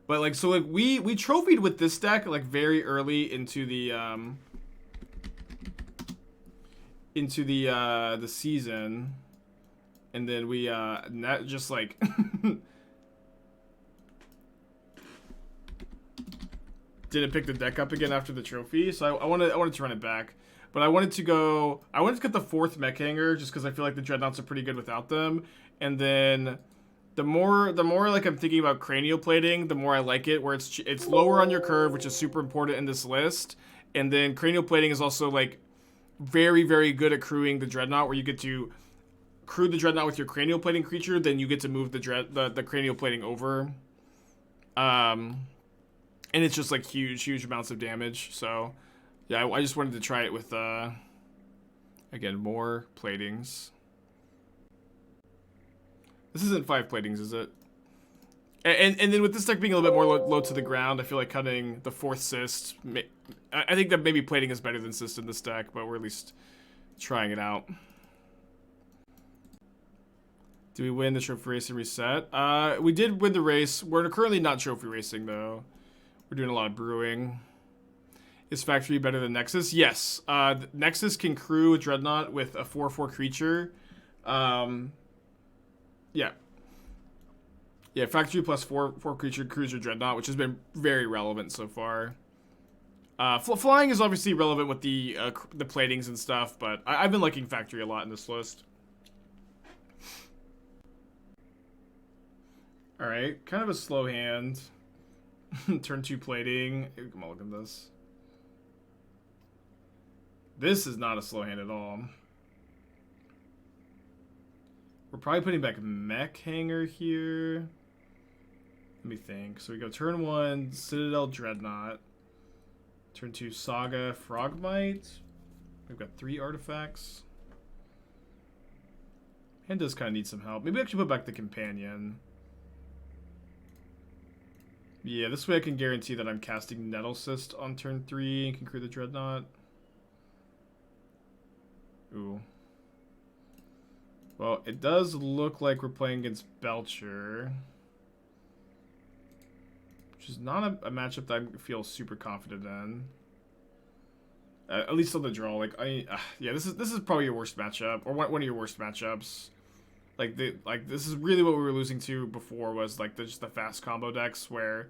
But like, so like we trophied with this deck like very early into the season, and then we not just like didn't pick the deck up again after the trophy. So I wanted to run it back, but I wanted to get the 4th Mech Hangar just because I feel like the Dreadnoughts are pretty good without them, and then. The more like I'm thinking about Cranial Plating, the more I like it, where it's lower on your curve, which is super important in this list. And then Cranial Plating is also like very, very good at crewing the Dreadnought, where you get to crew the Dreadnought with your Cranial Plating creature, then you get to move the Cranial Plating over. And it's just like huge amounts of damage. So yeah, I just wanted to try it with again, more platings. This isn't 5 platings, is it? And then with this deck being a little bit more low to the ground, I feel like cutting the 4th Cyst. I think that maybe plating is better than Cyst in this deck, but we're at least trying it out. Do we win the trophy race and reset? We did win the race. We're currently not trophy racing, though. We're doing a lot of brewing. Is Factory better than Nexus? Yes. Nexus can crew a Dreadnought with a 4/4 creature. Yeah. Yeah, Factory plus 4 creature cruiser Dreadnought, which has been very relevant so far. Flying is obviously relevant with the platings and stuff, but I've been liking Factory a lot in this list. Alright, kind of a slow hand. Turn 2 plating. Come on, look at this. This is not a slow hand at all. We're probably putting back Mech Hangar here. Let me think. So we go turn 1, Citadel Dreadnought. Turn 2, Saga Frogmite. We've got 3 artifacts. Hand does kind of need some help. Maybe I should put back the Companion. Yeah, this way I can guarantee that I'm casting Nettlecyst on turn 3 and can create the Dreadnought. Ooh. Well, it does look like we're playing against Belcher. Which is not a matchup that I feel super confident in. At least on the draw. Like, yeah, this is probably your worst matchup. Or one of your worst matchups. Like, this is really what we were losing to before was, like, just the fast combo decks where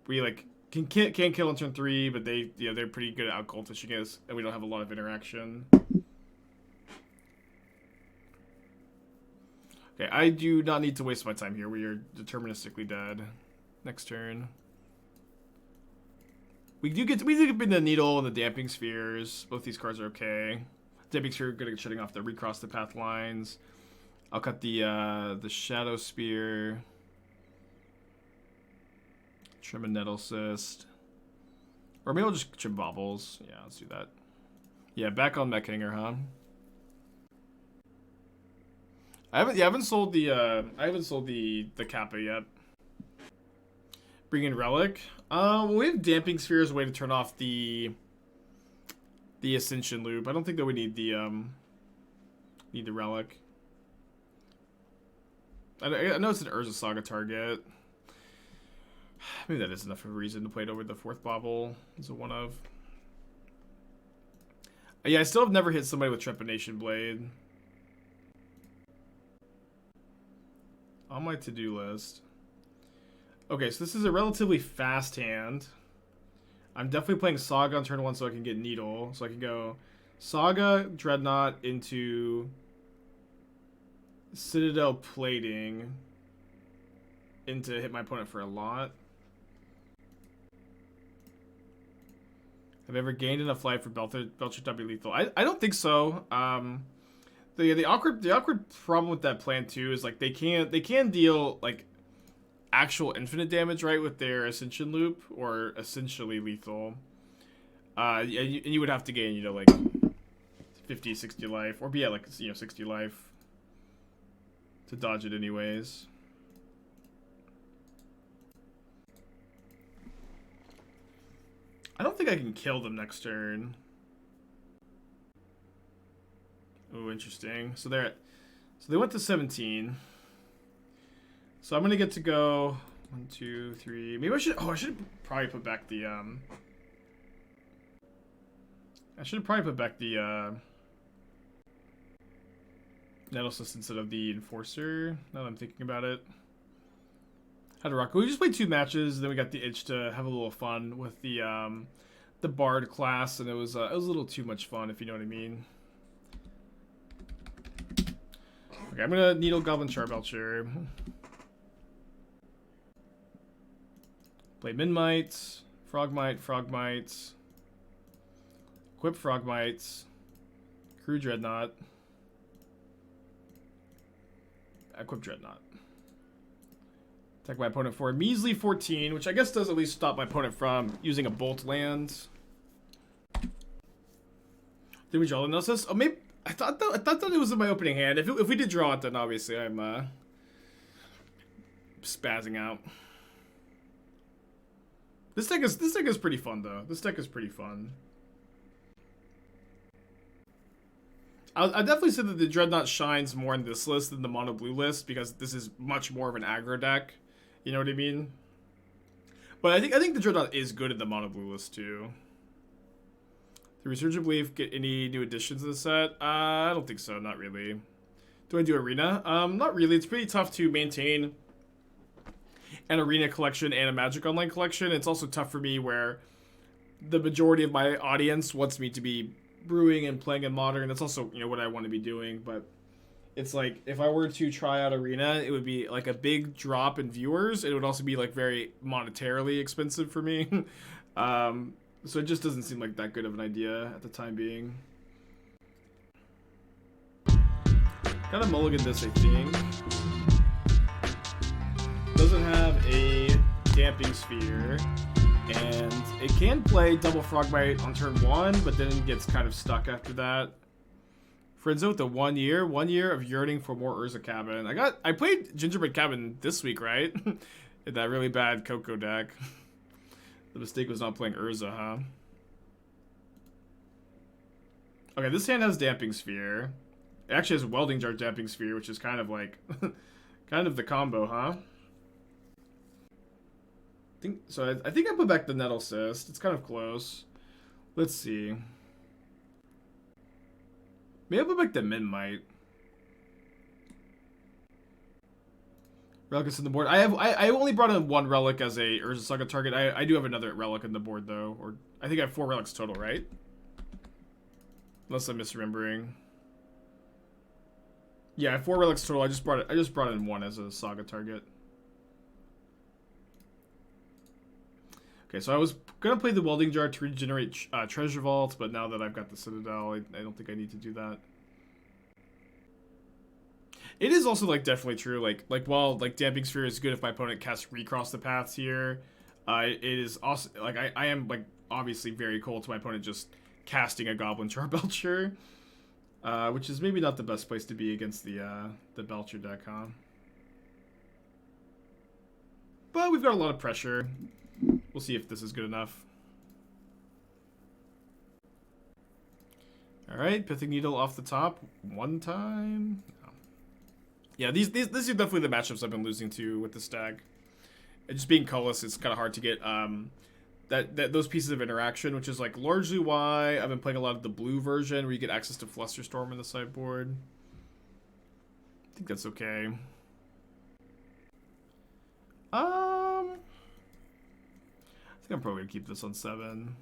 we, like, can't kill on turn 3, but they're pretty good at out-cultishing us, and we don't have a lot of interaction. Okay, I do not need to waste my time here. We are deterministically dead. Next turn. We do get the Needle and the Damping Spheres. Both these cards are okay. Damping Sphere good at shutting off the recross the path lines. I'll cut the Shadowspear. Trim a Nettlecyst. Or maybe I'll just trim Baubles. Yeah, let's do that. Yeah, back on Mech Hangar, huh? I haven't sold the Kappa yet. Bring in Relic. Well, we have Damping Sphere as a way to turn off the Ascension loop. I don't think that we need the Relic. I know it's an Urza Saga target. Maybe that is enough of a reason to play it over the 4th Bauble as a one of. Yeah, I still have never hit somebody with Trepanation Blade. On my to-do list. Okay, so this is a relatively fast hand. I'm definitely playing Saga on turn 1 so I can get Needle. So I can go Saga, Dreadnought into Citadel Plating into hit my opponent for a lot. Have I ever gained enough life for Belcher to be lethal? I don't think so. The awkward problem with that plan too is like they can deal like actual infinite damage, right, with their Ascension loop, or essentially lethal. And you would have to gain, like 50, 60 life, or be at like 60 life to dodge it anyways. I don't think I can kill them next turn. Oh, interesting. So they went to 17. So I'm gonna get to go 1, 2, 3. Maybe I should. Oh, I should probably put back the. I should probably put back the Nettlecyst instead of the Enforcer. Now that I'm thinking about it. How to rock? We just played 2 matches, then we got the itch to have a little fun with the Bard class, and it was a little too much fun, if you know what I mean. Okay, I'm gonna Needle Goblin Charbelcher. Play Memnite, Frogmite, equip Frogmite, crew Dreadnought, equip Dreadnought. Attack my opponent for a measly 14, which I guess does at least stop my opponent from using a bolt land. Did we draw the Nettlecyst? Oh, maybe I thought that it was in my opening hand. If we did draw it, then obviously I'm spazzing out. This deck is pretty fun though. This deck is pretty fun. I'll definitely say that the Dreadnought shines more in this list than the mono blue list because this is much more of an aggro deck. You know what I mean? But I think the Dreadnought is good in the mono blue list too. The Resurgent Belief get any new additions to the set? I don't think so. Not really. Do I do Arena? Not really. It's pretty tough to maintain an Arena collection and a Magic Online collection. It's also tough for me where the majority of my audience wants me to be brewing and playing in Modern. That's also, you know, what I want to be doing. But it's like, if I were to try out Arena, it would be like a big drop in viewers. It would also be like very monetarily expensive for me. So it just doesn't seem like that good of an idea at the time being. Gotta mulligan this, I think. Doesn't have a Damping Sphere. And it can play double Frogmite on turn 1, but then it gets kind of stuck after that. Friendzone with the 1 year. 1 year of yearning for more Urza Cabin. I played Gingerbrute Cabin this week, right? In that really bad Coco deck. The mistake was not playing Urza, huh? Okay, this hand has Damping Sphere. It actually has Welding Jar Damping Sphere, which is kind of like... kind of the combo, huh? I think I put back the Nettlecyst. It's kind of close. Let's see. Maybe I'll put back the Memnite. Relics in the board. I only brought in 1 relic as a Urza Saga target. I do have another relic in the board though, or I think I have 4 relics total, right? Unless I'm misremembering. Yeah, I have 4 relics total. I just brought in 1 as a Saga target. Okay, so I was gonna play the Welding Jar to regenerate Treasure Vault, but now that I've got the Citadel, I don't think I need to do that. It is also like definitely true. Like while like Damping Sphere is good if my opponent casts Recross the Paths here, it is also like I am like obviously very cold to my opponent just casting a Goblin Charbelcher, which is maybe not the best place to be against the Belcher deck, huh? But we've got a lot of pressure. We'll see if this is good enough. All right, Pithing Needle off the top 1 time. No. Yeah, these are definitely the matchups I've been losing to with this deck. And just being colorless, it's kind of hard to get those pieces of interaction, which is like largely why I've been playing a lot of the blue version, where you get access to Flusterstorm in the sideboard. I think that's okay. I think I'm probably gonna keep this on 7.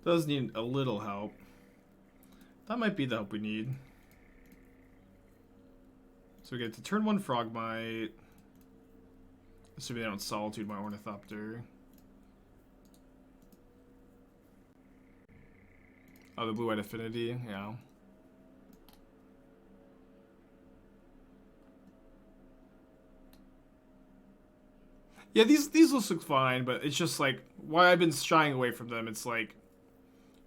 Does need a little help. That might be the help we need. So we get to turn 1 Frogmite. Assuming they don't Solitude my Ornithopter. Oh, the Blue-White Affinity, yeah. Yeah, these look fine, but it's just like why I've been shying away from them. It's like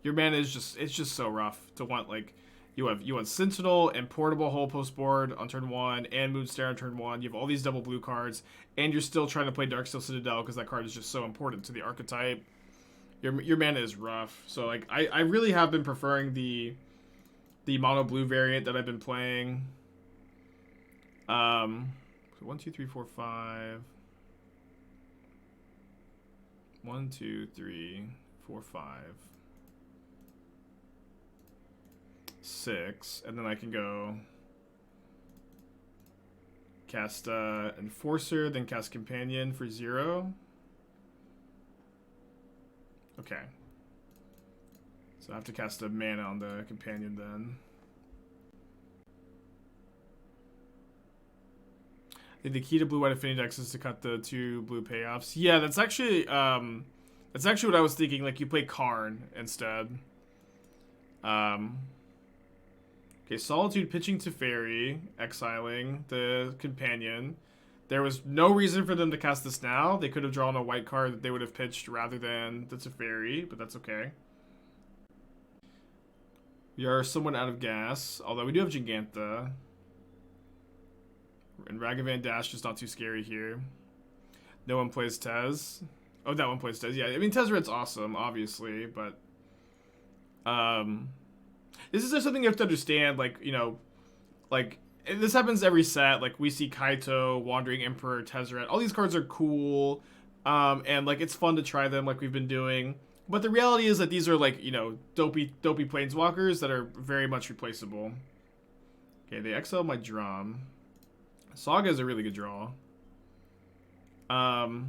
your mana is just so rough to want. Like you want Sentinel and Portable Hull Post board on turn 1 and Moonstare on turn 1. You have all these double blue cards, and you're still trying to play Darksteel Citadel because that card is just so important to the archetype. Your mana is rough. So like I really have been preferring the the mono blue variant that I've been playing. So 1, 2, 3, 4, 5. 1, 2, 3, 4, 5, 6, and then I can go cast Enforcer, then cast Companion for 0. Okay. So I have to cast a mana on the Companion then. I think the key to blue-white affinity decks is to cut the 2 blue payoffs. Yeah, that's actually what I was thinking. Like, you play Karn instead. Okay, Solitude pitching to Fairy, exiling the Companion. There was no reason for them to cast this now. They could have drawn a white card that they would have pitched rather than the Teferi, but that's okay. We are somewhat out of gas, although we do have Jegantha. And Ragavan Dash is not too scary here. No one plays Tez. Oh, that one plays Tez. Yeah, I mean, Tezzeret's awesome, obviously, but... this is just something you have to understand, like, you know... Like, this happens every set. Like, we see Kaito, Wandering Emperor, Tezzeret. All these cards are cool. And, like, it's fun to try them like we've been doing. But the reality is that these are, like, you know, dopey planeswalkers that are very much replaceable. Okay, they exile my Drum. Saga is a really good draw. I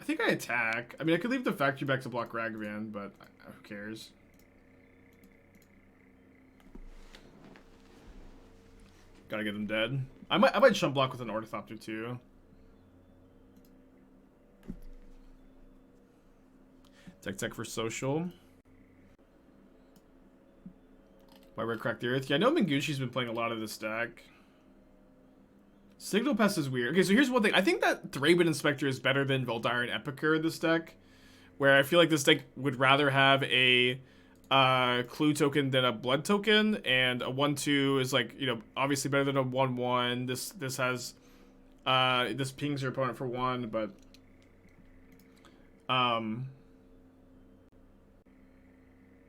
think I attack. I mean, I could leave the Factory back to block Ragavan, but who cares? Gotta get them dead. I might chump block with an Ornithopter too. Tech for social. Why Red Crack the Earth? Yeah, I know Mingushi's been playing a lot of this deck. Signal Pest is weird. Okay, so here's one thing. I think that Thraben Inspector is better than Veldire and Epicure in this deck. Where I feel like this deck would rather have a clue token than a blood token. And a 1/2 is, like, you know, obviously better than a 1/1. This has this pings your opponent for 1, but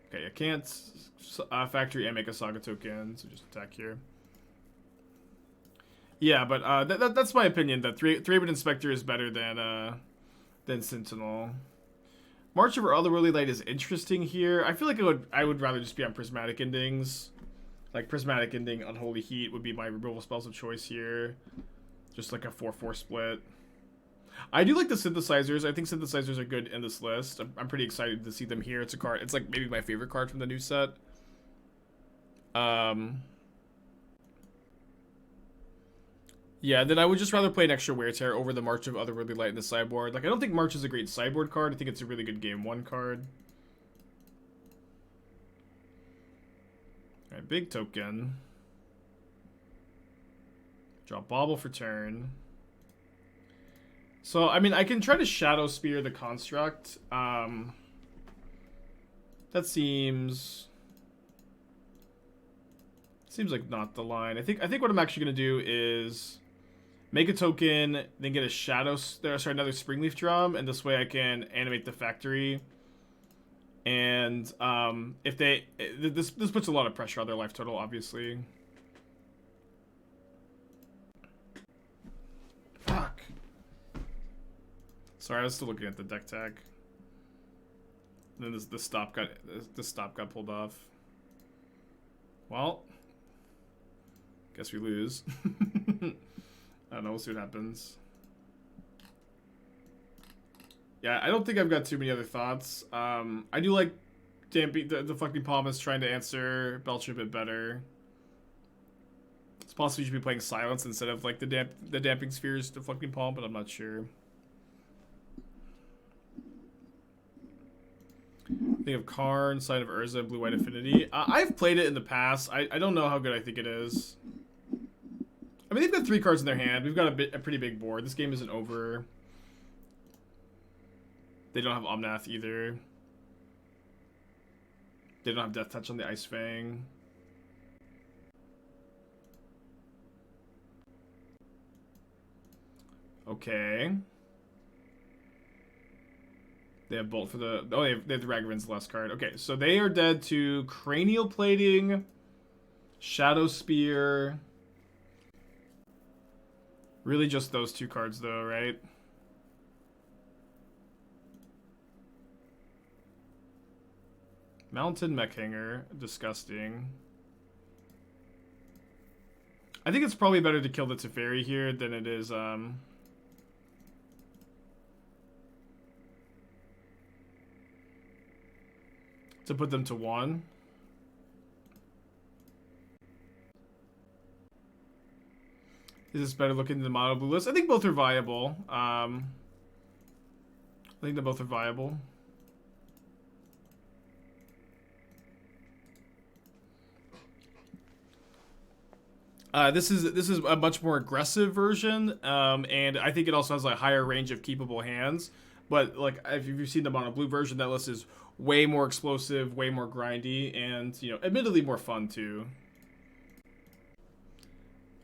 okay, I can't factory and make a Saga token, so just attack here. Yeah, but that's my opinion, that Thraben Inspector is better than Sentinel. March of Otherworldly Light is interesting here. I feel like I would rather just be on Prismatic Endings. Like, Prismatic Ending, Unholy Heat would be my removal spells of choice here. Just like a 4/4 split. I do like the Synthesizers. I think Synthesizers are good in this list. I'm pretty excited to see them here. It's a card. It's like maybe my favorite card from the new set. Yeah, then I would just rather play an extra Wear Tear over the March of Otherworldly Light in the sideboard. Like, I don't think March is a great sideboard card. I think it's a really good game 1 card. Alright, big token. Draw Bauble for turn. So, I mean, I can try to Shadowspear the construct. That seems like not the line. I think what I'm actually gonna do is make a token, then get a another Springleaf Drum, and this way I can animate the factory. And if this puts a lot of pressure on their life total, obviously. Fuck. Sorry, I was still looking at the deck tag. And then the stop got pulled off. Well, guess we lose. I don't know. We'll see what happens. Yeah, I don't think I've got too many other thoughts. I do like the fucking Palmas trying to answer Belcher a bit better. It's possible you should be playing Silence instead of like the Damping Spheres to fucking Palm, but I'm not sure. Think of Karn, Sign of Urza, Blue-White Affinity. I've played it in the past. I don't know how good I think it is. I mean, they've got 3 cards in their hand. We've got a pretty big board. This game isn't over. They don't have Omnath either. They don't have Death Touch on the Ice Fang. Okay. They have Bolt for the... Oh, they have the Ragavan's last card. Okay, so they are dead to Cranial Plating, Shadowspear. Really just those 2 cards, though, right? Mountain Mech Hangar. Disgusting. I think it's probably better to kill the Teferi here than it is, to put them to 1. Is this better looking than the mono blue list? I think both are viable. I think they both are viable. This is a much more aggressive version, and I think it also has a higher range of keepable hands. But like, if you've seen the mono blue version, that list is way more explosive, way more grindy, and admittedly more fun too.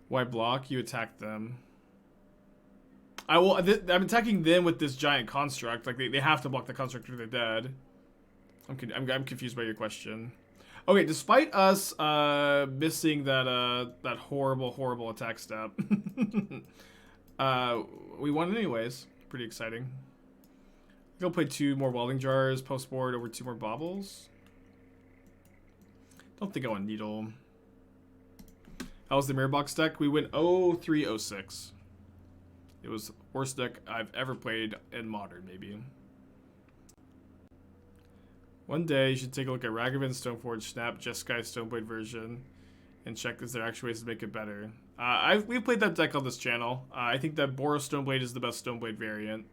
Why block? You attack them. I'm attacking them with this giant construct. Like they have to block the construct or they're dead. I'm confused by your question. Okay, despite us missing that horrible attack step, we won anyways. Pretty exciting. Go play 2 more Welding Jars post board over 2 more Baubles. Don't think I want Needle. How was the Mirror Box deck? We went 0-3-0-6. It was the worst deck I've ever played in Modern, maybe. One day, you should take a look at Ragavan Stoneforge Snap, Jeskai Stoneblade version, and check is there actually ways to make it better. We've played that deck on this channel. I think that Boros Stoneblade is the best Stoneblade variant.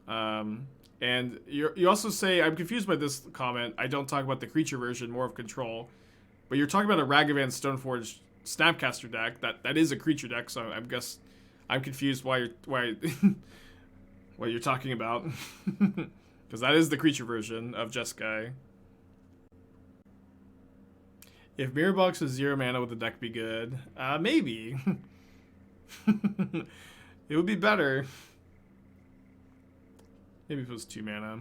And you also say, I'm confused by this comment, I don't talk about the creature version, more of control. But you're talking about a Ragavan Stoneforge Snapcaster deck. That is a creature deck, so I'm confused why what you're talking about. Because that is the creature version of Jeskai. If Mirror Box was 0 mana, would the deck be good? Maybe. It would be better. Maybe if it was 2 mana.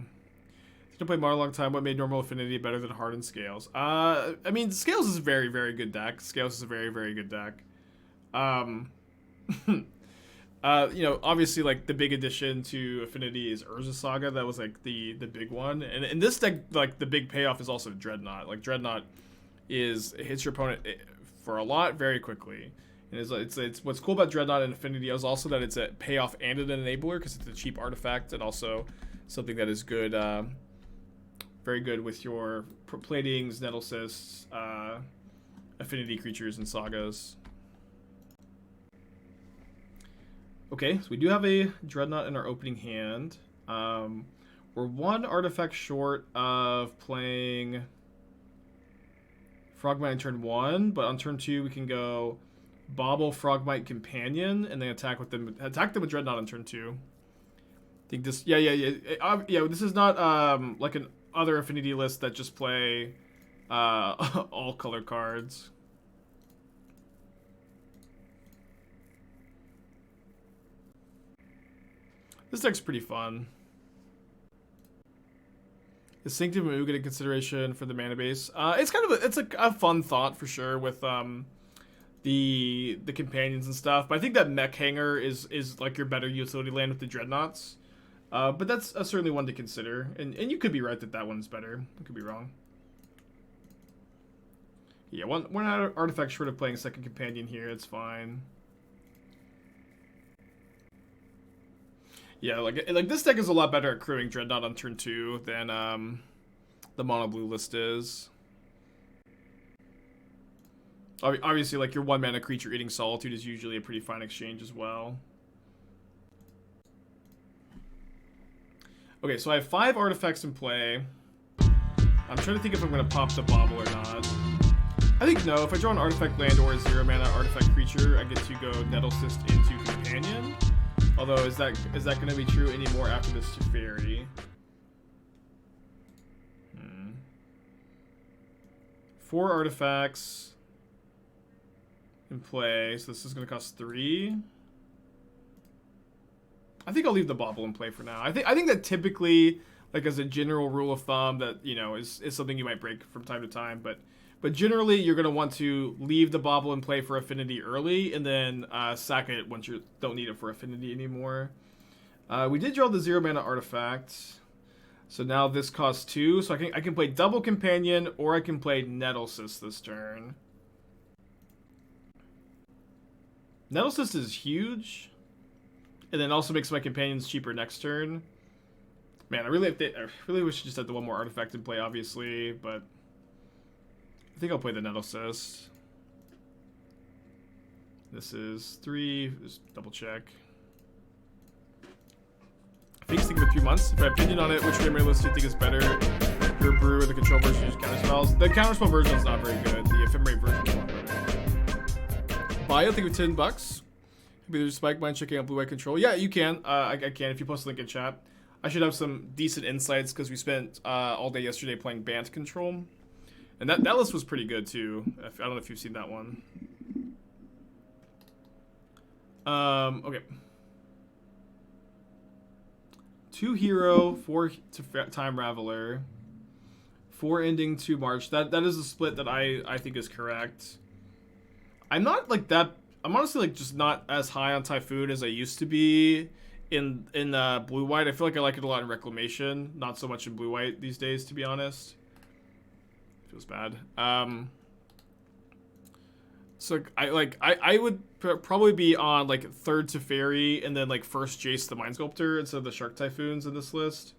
To play Modern a long time, what made Normal Affinity better than Hardened Scales? I mean, Scales is a very, very good deck. Scales is a very, very good deck. Obviously, like, the big addition to Affinity is Urza Saga. That was, like, the big one. And in this deck, like, the big payoff is also Dreadnought. Like, Dreadnought hits your opponent for a lot very quickly. And it's what's cool about Dreadnought and Affinity is also that it's a payoff and an enabler, because it's a cheap artifact and also something that is good, very good with your platings, Nettlecysts, Affinity creatures, and sagas. Okay, so we do have a Dreadnought in our opening hand. We're 1 artifact short of playing Frogmite on turn 1, but on turn 2 we can go Bauble, Frogmite, Companion, and then attack them with Dreadnought on turn 2. I think this, yeah. This is not like an other Affinity list that just play all color cards. This deck's pretty fun. Is Sanctum Ooh get a consideration for the mana base? It's kind of a fun thought for sure with the companions and stuff. But I think that Mech Hangar is like your better utility land with the Dreadnoughts. But that's certainly one to consider. And you could be right that one's better. I could be wrong. Yeah, one artifact short of playing second companion here. It's fine. Yeah, like this deck is a lot better at crewing Dreadnought on turn 2 than the mono blue list is. Obviously, like your 1 mana creature eating Solitude is usually a pretty fine exchange as well. Okay, so I have 5 artifacts in play. I'm trying to think if I'm going to pop the Bauble or not. I think no. If I draw an artifact land or a 0 mana artifact creature, I get to go Nettlecyst into Companion. Although, is that going to be true anymore after this Teferi? 4 artifacts in play, so this is going to cost 3. I think I'll leave the Bauble in play for now. I think that typically, like as a general rule of thumb, that is something you might break from time to time, but generally you're gonna want to leave the Bauble in play for Affinity early, and then sack it once you don't need it for Affinity anymore. We did draw the 0 mana artifact, so now this costs 2. So I can play double Companion, or I can play Nettlecyst this turn. Nettlecyst is huge, and then also makes my companions cheaper next turn. Man, I really wish I just had the one more artifact in play, obviously, but I think I'll play the Nettlecyst. This is 3. Just double check. Phoenix thing for 3 months. If I have opinion on it, which game list do you think is better? Your brew or the control version use counterspells? The counterspell version is not very good. The ephemerate version is a lot better. Bio, I think of $10. Maybe there's Spike Mind checking out blue-white control. Yeah, you can. I can if you post a link in chat. I should have some decent insights because we spent all day yesterday playing Bant control. And that list was pretty good too. I don't know if you've seen that one. Okay. 2 hero, 4 time Raveler, 4 ending, 2 March. That is the split that I think is correct. I'm not like that. I'm honestly like just not as high on Typhoon as I used to be in blue white. I feel like I like it a lot in Reclamation, not so much in blue white these days, to be honest. Feels bad. So I would probably be on like 3rd Teferi and then like 1st Jace the Mind Sculptor instead of the Shark Typhoons in this list.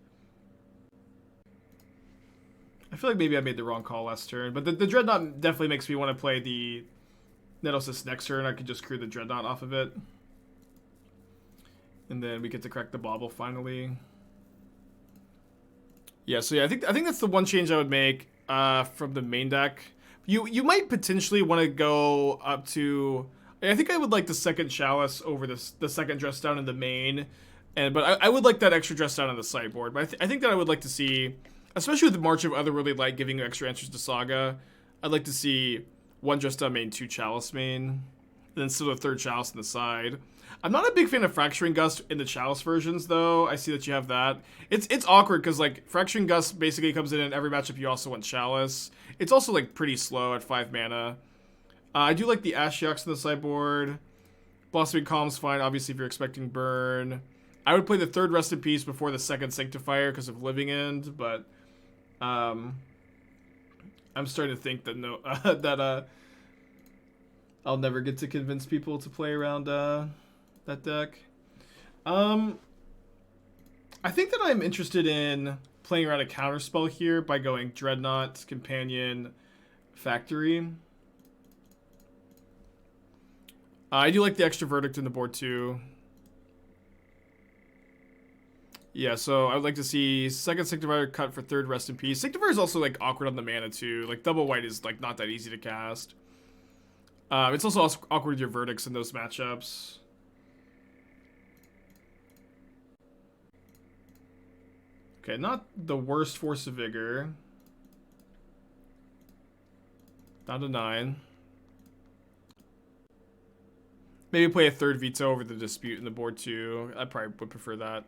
I feel like maybe I made the wrong call last turn, but the Dreadnought definitely makes me want to play the Nettlecyst next turn. I could just crew the Dreadnought off of it. And then we get to crack the Bauble finally. Yeah, so yeah, I think that's the one change I would make from the main deck. You might potentially want to go up to... I think I would like the 2nd Chalice over the 2nd Dress Down in the main. But I would like that extra Dress Down on the sideboard. But I think that I would like to see, especially with the March of Other Really Light giving you extra answers to Saga, I'd like to see 1 Dress Down main, 2 Chalice main, and then still a 3rd Chalice on the side. I'm not a big fan of Fracturing Gust in the Chalice versions, though. I see that you have that. It's awkward, because, like, Fracturing Gust basically comes in every matchup you also want Chalice. It's also, like, pretty slow at 5 mana. I do like the Ashiok's on the sideboard. Blossoming Calm's fine, obviously, if you're expecting burn. I would play the 3rd Rest in Peace before the 2nd Sanctifier because of Living End, but I'm starting to think that I'll never get to convince people to play around that deck. I think that I'm interested in playing around a counterspell here by going Dreadnought, Companion, Factory. I do like the extra Verdict in the board too. Yeah, so I would like to see 2nd Sanctifier cut for 3rd Rest in Peace. Sanctifier is also like awkward on the mana too. Like double white is like not that easy to cast. It's also awkward with your Verdicts in those matchups. Okay, not the worst Force of Vigor. Down to 9. Maybe play a 3rd Veto over the Dispute in the board too. I probably would prefer that.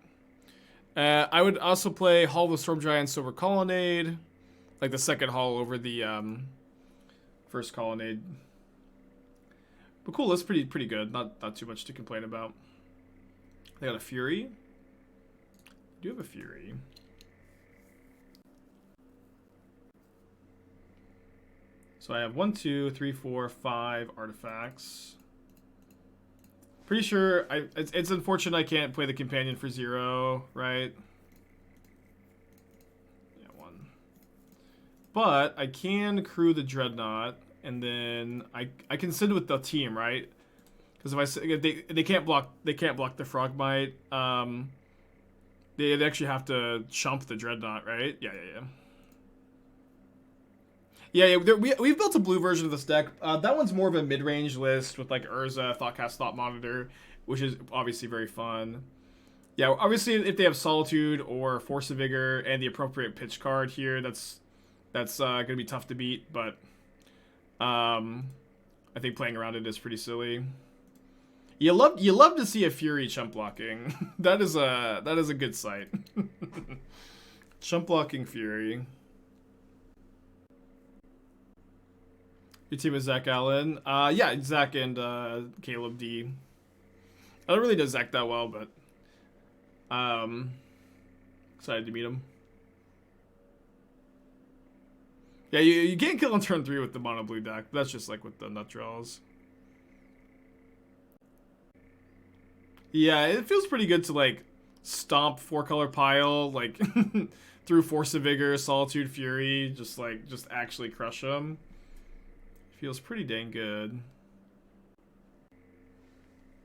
I would also play Hall of the Storm Giant, Silver Colonnade. Like the 2nd Hall over the 1st Colonnade. But cool, that's pretty good. Not too much to complain about. They got a Fury. I do have a Fury. So I have 1, 2, 3, 4, 5 artifacts. Pretty sure it's unfortunate I can't play the Companion for 0, right? Yeah, 1. But I can crew the Dreadnought, and then I can send with the team, right? Because if they can't block the Frogmite, they actually have to chump the Dreadnought, right? Yeah. We've built a blue version of this deck. That one's more of a mid-range list with like Urza, Thoughtcast, Thought Monitor, which is obviously very fun. Yeah, obviously if they have Solitude or Force of Vigor and the appropriate pitch card here, that's gonna be tough to beat. But I think playing around it is pretty silly. You love to see a Fury chump blocking. that is a good sight. Chump blocking Fury. Your team is Zach Allen. Yeah, Zach and Caleb D. I don't really know Zach that well, but excited to meet him. Yeah, you can't kill on turn 3 with the mono blue deck. That's just like with the nut draws. Yeah, it feels pretty good to like stomp 4-color pile like through Force of Vigor, Solitude, Fury, just actually crush them. Feels pretty dang good.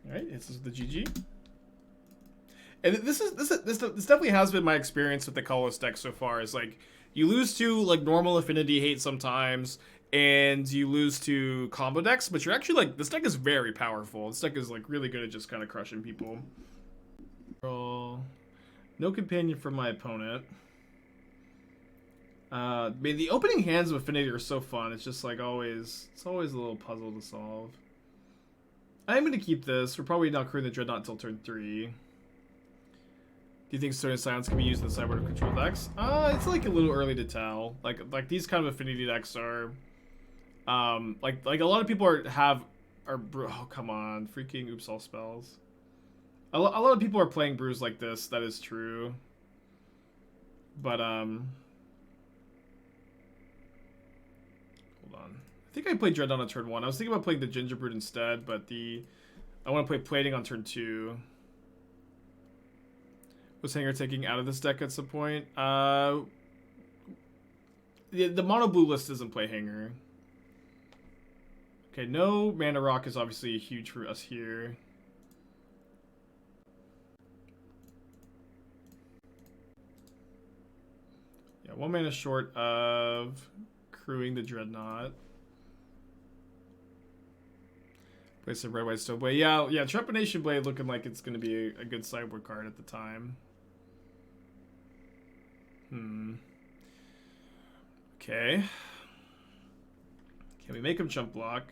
All right, this is the GG. And this definitely has been my experience with the colorless deck so far. Is like you lose to like normal affinity hate sometimes, and you lose to combo decks, but you're actually like, this deck is very powerful. This deck is like really good at just kind of crushing people. No companion for my opponent. Man, the opening hands of Affinity are so fun. It's just like always, it's always a little puzzle to solve. I'm gonna keep this. We're probably not crewing the Dreadnought until turn 3. Do you think Stone Silence can be used in the sideboard of control decks? It's like a little early to tell. Like these kind of Affinity decks are, like a lot of people are oh come on, freaking oops all spells. A lot of people are playing brews like this. That is true. But hold on. I think I played Dreadnought on turn 1. I was thinking about playing the Gingerbrute instead, but I want to play Plating on turn 2. Was Hanger taking out of this deck at some point? The mono blue list doesn't play Hanger. Okay, no Mana Rock is obviously huge for us here. Yeah, 1 mana short of crewing the Dreadnought. Play some Red White Stone Blade. Yeah, Trepanation Blade looking like it's going to be a good sideboard card at the time. Okay. Can we make him jump block?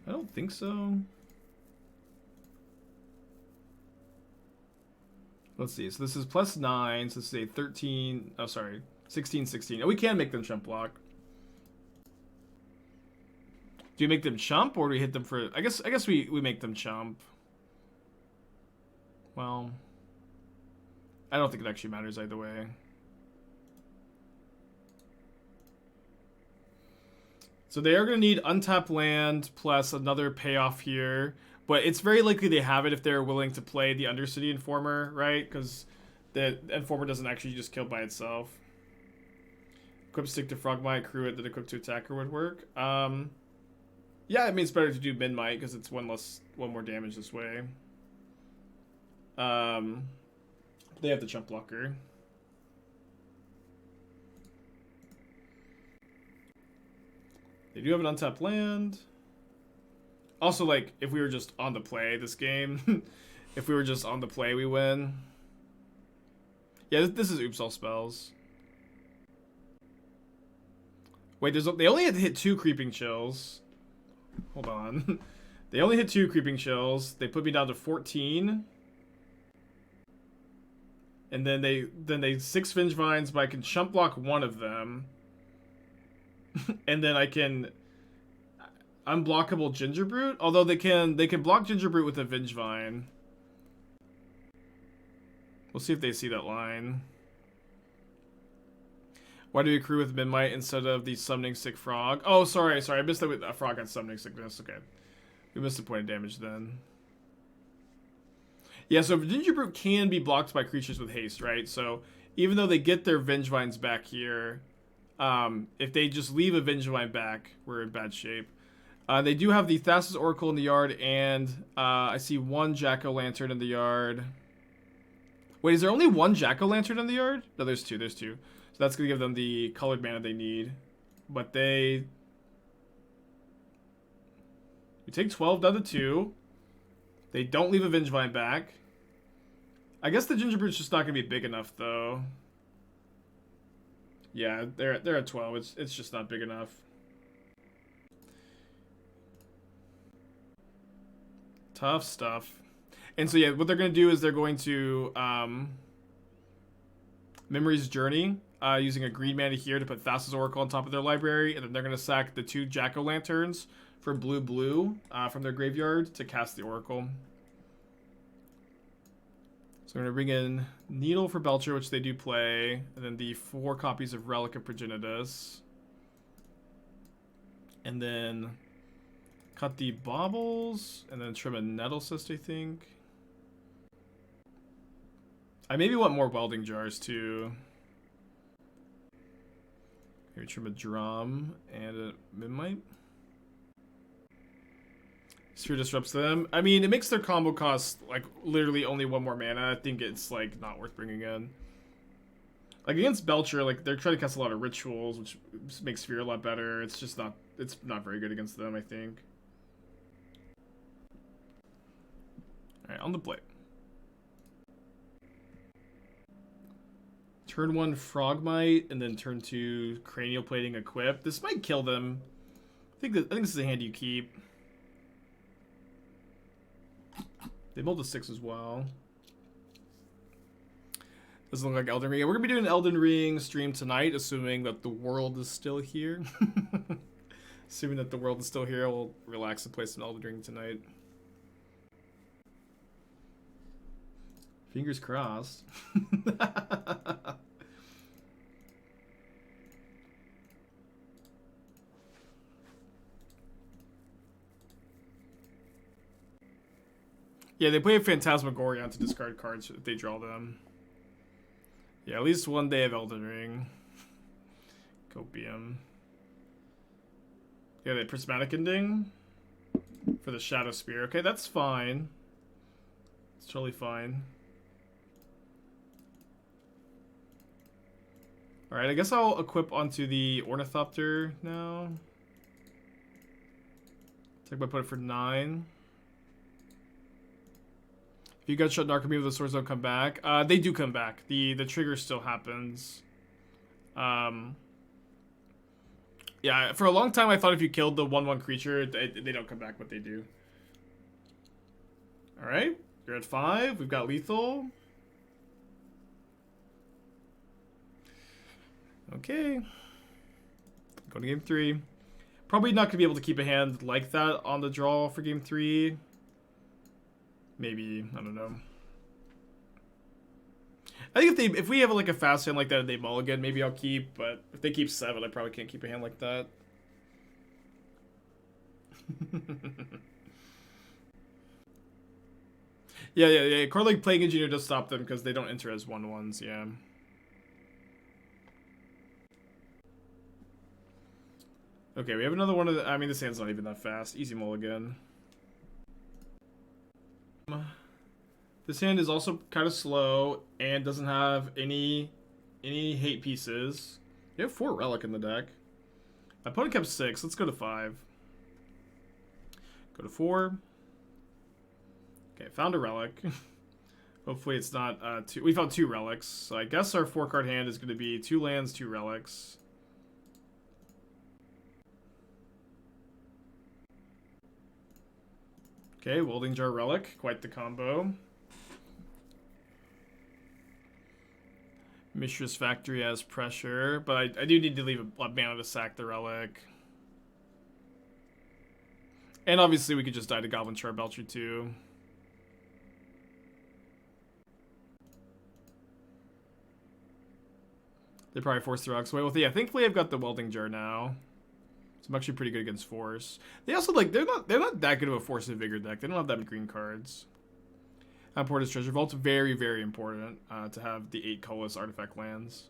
I don't think so. Let's see. So this is +9. So this is a 13. Oh, sorry. 16, 16. Oh, we can make them jump block. Do you make them chump or do we hit them for... I guess we make them chump. Well, I don't think it actually matters either way. So they are going to need untapped land plus another payoff here. But it's very likely they have it if they're willing to play the Undercity Informer, right? Because the Informer doesn't actually just kill by itself. Equip stick to Frogmite, crew it, then equip to attacker would work. Yeah, it means better to do Memnite because it's one more damage this way. They have the jump blocker. They do have an untapped land. Also, like, if we were just on the play this game, if we were just on the play, we win. Yeah, this is oops all spells. Wait, they only had to hit 2 Creeping Chills. Hold on. They only hit 2 Creeping Chills. They put me down to 14. And then they 6 Vengevines, but I can chump block 1 of them. And then I can unblockable Gingerbrute. Although they can block Gingerbrute with a Vengevine. We'll see if they see that line. Why do we crew with Memnite instead of the Summoning Sick Frog? Oh, sorry. I missed that with a frog on Summoning Sickness. Okay. We missed the point of damage then. Yeah, so Gingerbrute can be blocked by creatures with haste, right? So even though they get their Vengevines back here, if they just leave a Vengevine back, we're in bad shape. They do have the Thassa's Oracle in the yard, and I see 1 Jack-o'-lantern in the yard. Wait, is there only 1 Jack-o'-lantern in the yard? No, there's 2. There's 2. So that's going to give them the colored mana they need. But we take 12 down to 2. They don't leave a Vengevine back. I guess the Gingerbrute's just not gonna be big enough though. Yeah, they're at 12. It's just not big enough. Tough stuff. And so yeah, what they're gonna do is they're going to Memory's Journey, using a green mana here to put Thassa's Oracle on top of their library, and then they're gonna sack the 2 Jack-o'-lanterns for blue from their graveyard to cast the Oracle. So we're gonna bring in Needle for Belcher, which they do play, and then the 4 copies of Relic of Progenitus. And then cut the Baubles, and then trim a Nettlecyst, I think. I maybe want more Welding Jars, too. Maybe trim a Drum and a Memnite. Sphere disrupts them. I mean, it makes their combo cost, like, literally only 1 more mana. I think it's, like, not worth bringing in. Like, against Belcher, like, they're trying to cast a lot of rituals, which makes Sphere a lot better. It's just not... It's not very good against them, I think. Alright, on the plate. Turn 1 Frogmite, and then turn 2 Cranial Plating equip. This might kill them. I think this is a hand you keep. They mulled a 6 as well. Doesn't look like Elden Ring. Yeah, we're going to be doing an Elden Ring stream tonight, assuming that the world is still here. Assuming that the world is still here, we'll relax and play some Elden Ring tonight. Fingers crossed. Yeah, they play a Phantasmagorion to discard cards if they draw them. Yeah, at least one day of Elden Ring. Copium. Yeah, the Prismatic Ending for the Shadowspear. Okay, that's fine. It's totally fine. Alright, I guess I'll equip onto the Ornithopter now. Take my put it for 9. If you got shut Narcomy with the swords don't come back. They do come back. The trigger still happens. Yeah, for a long time I thought if you killed the 1/1 creature, they don't come back, but they do. Alright, you're at 5. We've got lethal. Okay. Go to game 3. Probably not going to be able to keep a hand like that on the draw for game 3. Maybe, I don't know. I think if we have like a fast hand like that and they mulligan, maybe I'll keep, but if they keep 7, I probably can't keep a hand like that. Yeah. Card like Plague Engineer does stop them because they don't enter as 1/1s, yeah. Okay, we have another one of the... I mean, this hand's not even that fast. Easy mulligan. This hand is also kind of slow and doesn't have any hate pieces. You have 4 Relic in the deck. My opponent kept 6. Let's go to 5. Go to 4. Okay, found a Relic. Hopefully it's not 2. We found 2 Relics. So I guess our 4-card hand is going to be 2 lands, 2 Relics. Okay, Welding Jar Relic, quite the combo. Mishra's Factory has pressure, but I do need to leave a mana to sack the Relic. And obviously we could just die to Goblin Char Belcher too. They probably force the rocks away. Well, yeah, thankfully I've got the Welding Jar now. So I'm actually pretty good against Force. They also like they're not that good of a Force and Vigor deck. They don't have that many green cards. Porter's Treasure Vault's very, very important to have the 8 colorless artifact lands.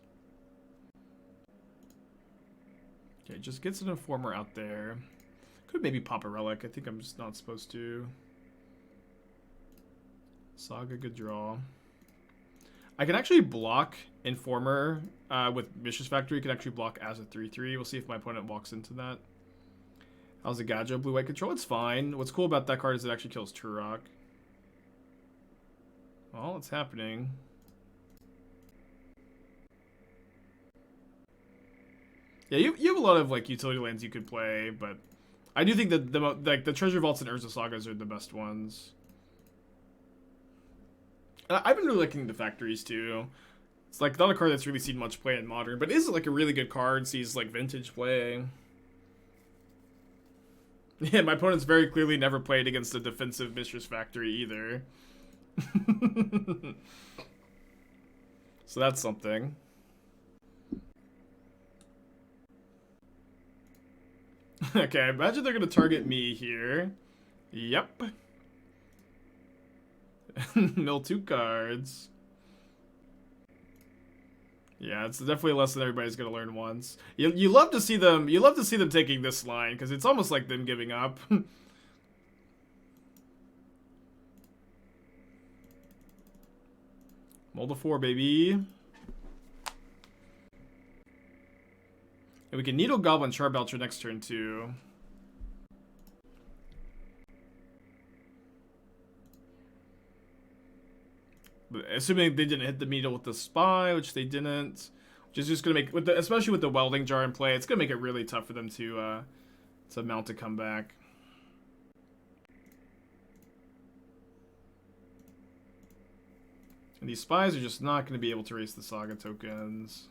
Okay, just gets an Informer out there. Could maybe pop a Relic. I think I'm just not supposed to. Saga, good draw. I can actually block Informer with Mishra's Factory. Can actually block as a 3/3. We'll see if my opponent walks into that. How's a Gadjo blue-white control? It's fine. What's cool about that card is it actually kills Turok. Well, it's happening. Yeah, you have a lot of like utility lands you could play, but I do think that the treasure vaults and Urza sagas are the best ones. I've been really liking the factories too. It's like not a card that's really seen much play in Modern, but it is like a really good card. Sees like vintage play. Yeah, my opponent's very clearly never played against a defensive Mishra's Factory either. So that's something. Okay, imagine they're gonna target me here. Yep. Mill 2 cards. Yeah, it's definitely a lesson everybody's gonna learn once. You love to see them. You love to see them taking this line because it's almost like them giving up. Mold of 4, baby. And we can Needle Goblin Charbelcher next turn too. But assuming they didn't hit the needle with the spy, which they didn't, which is just gonna make, especially with the Welding Jar in play, it's gonna make it really tough for them to mount a comeback. And these spies are just not gonna be able to race the Saga tokens.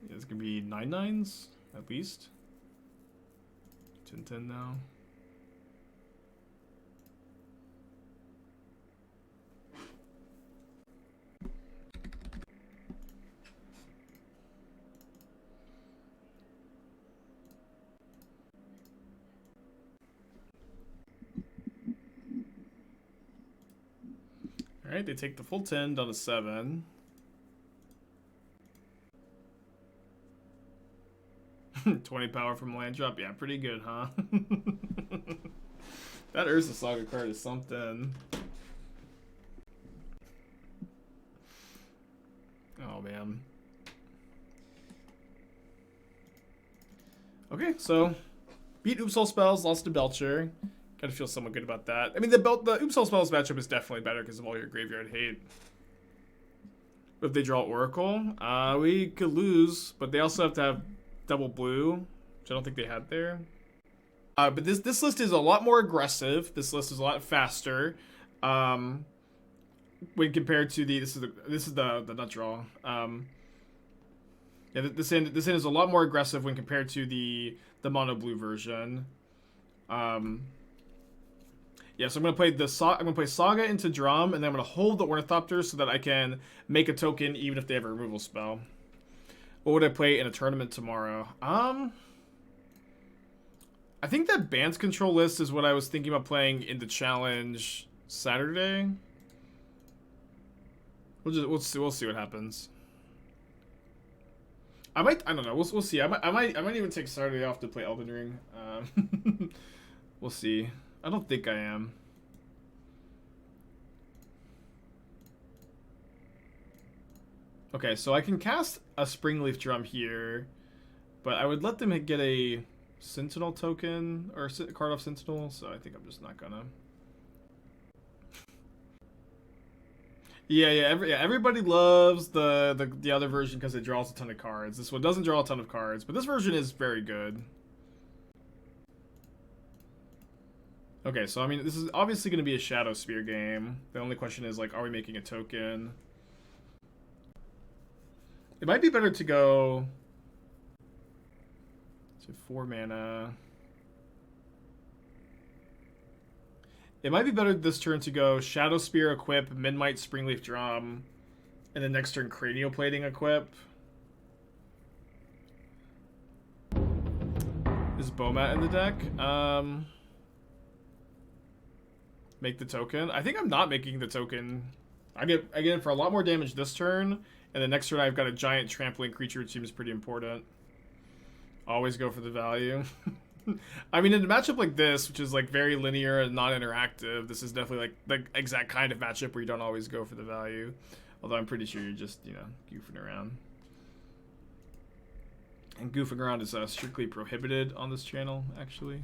Yeah, it's gonna be 9/9s at least. 10/10 now. Alright, they take the full 10 down to 7. $20 power from land drop. Yeah, pretty good, huh? That Urza Saga card is something. Oh, man. Okay, so beat Oopsal Spells, lost to Belcher. Gotta feel somewhat good about that. I mean, the Oopsal Spells matchup is definitely better because of all your graveyard hate. But if they draw Oracle, we could lose, but they also have to have double blue, which I don't think they had there. But this list is a lot more aggressive. This list is a lot faster. When compared to this is the nut draw. Yeah, this end is a lot more aggressive when compared to the mono blue version. Yeah, so I'm gonna play Saga into Drum, and then I'm gonna hold the Ornithopter so that I can make a token even if they have a removal spell. What would I play in a tournament tomorrow? I think that Band's Control list is what I was thinking about playing in the challenge Saturday. We'll see what happens. I don't know. We'll see. I might even take Saturday off to play Elden Ring. We'll see. I don't think I am. Okay, so I can cast a Springleaf Drum here, but I would let them get a Sentinel token or card off Sentinel, so I think I'm just not gonna. Yeah, everybody loves the other version because it draws a ton of cards. This one doesn't draw a ton of cards, but this version is very good. Okay, so I mean, this is obviously going to be a Shadowspear game. The only question is, like, are we making a token? It might be better to go to 4 mana. It might be better this turn to go Shadowspear equip, Memnite Springleaf Drum, and then next turn Cranial Plating equip. Is Bomat in the deck? Make the token. I think I'm not making the token. I get in for a lot more damage this turn, and the next turn I've got a giant trampling creature, which seems pretty important. Always go for the value. I mean, in a matchup like this, which is like very linear and non-interactive, this is definitely like the exact kind of matchup where you don't always go for the value. Although I'm pretty sure you're just, you know, goofing around. And goofing around is strictly prohibited on this channel, actually.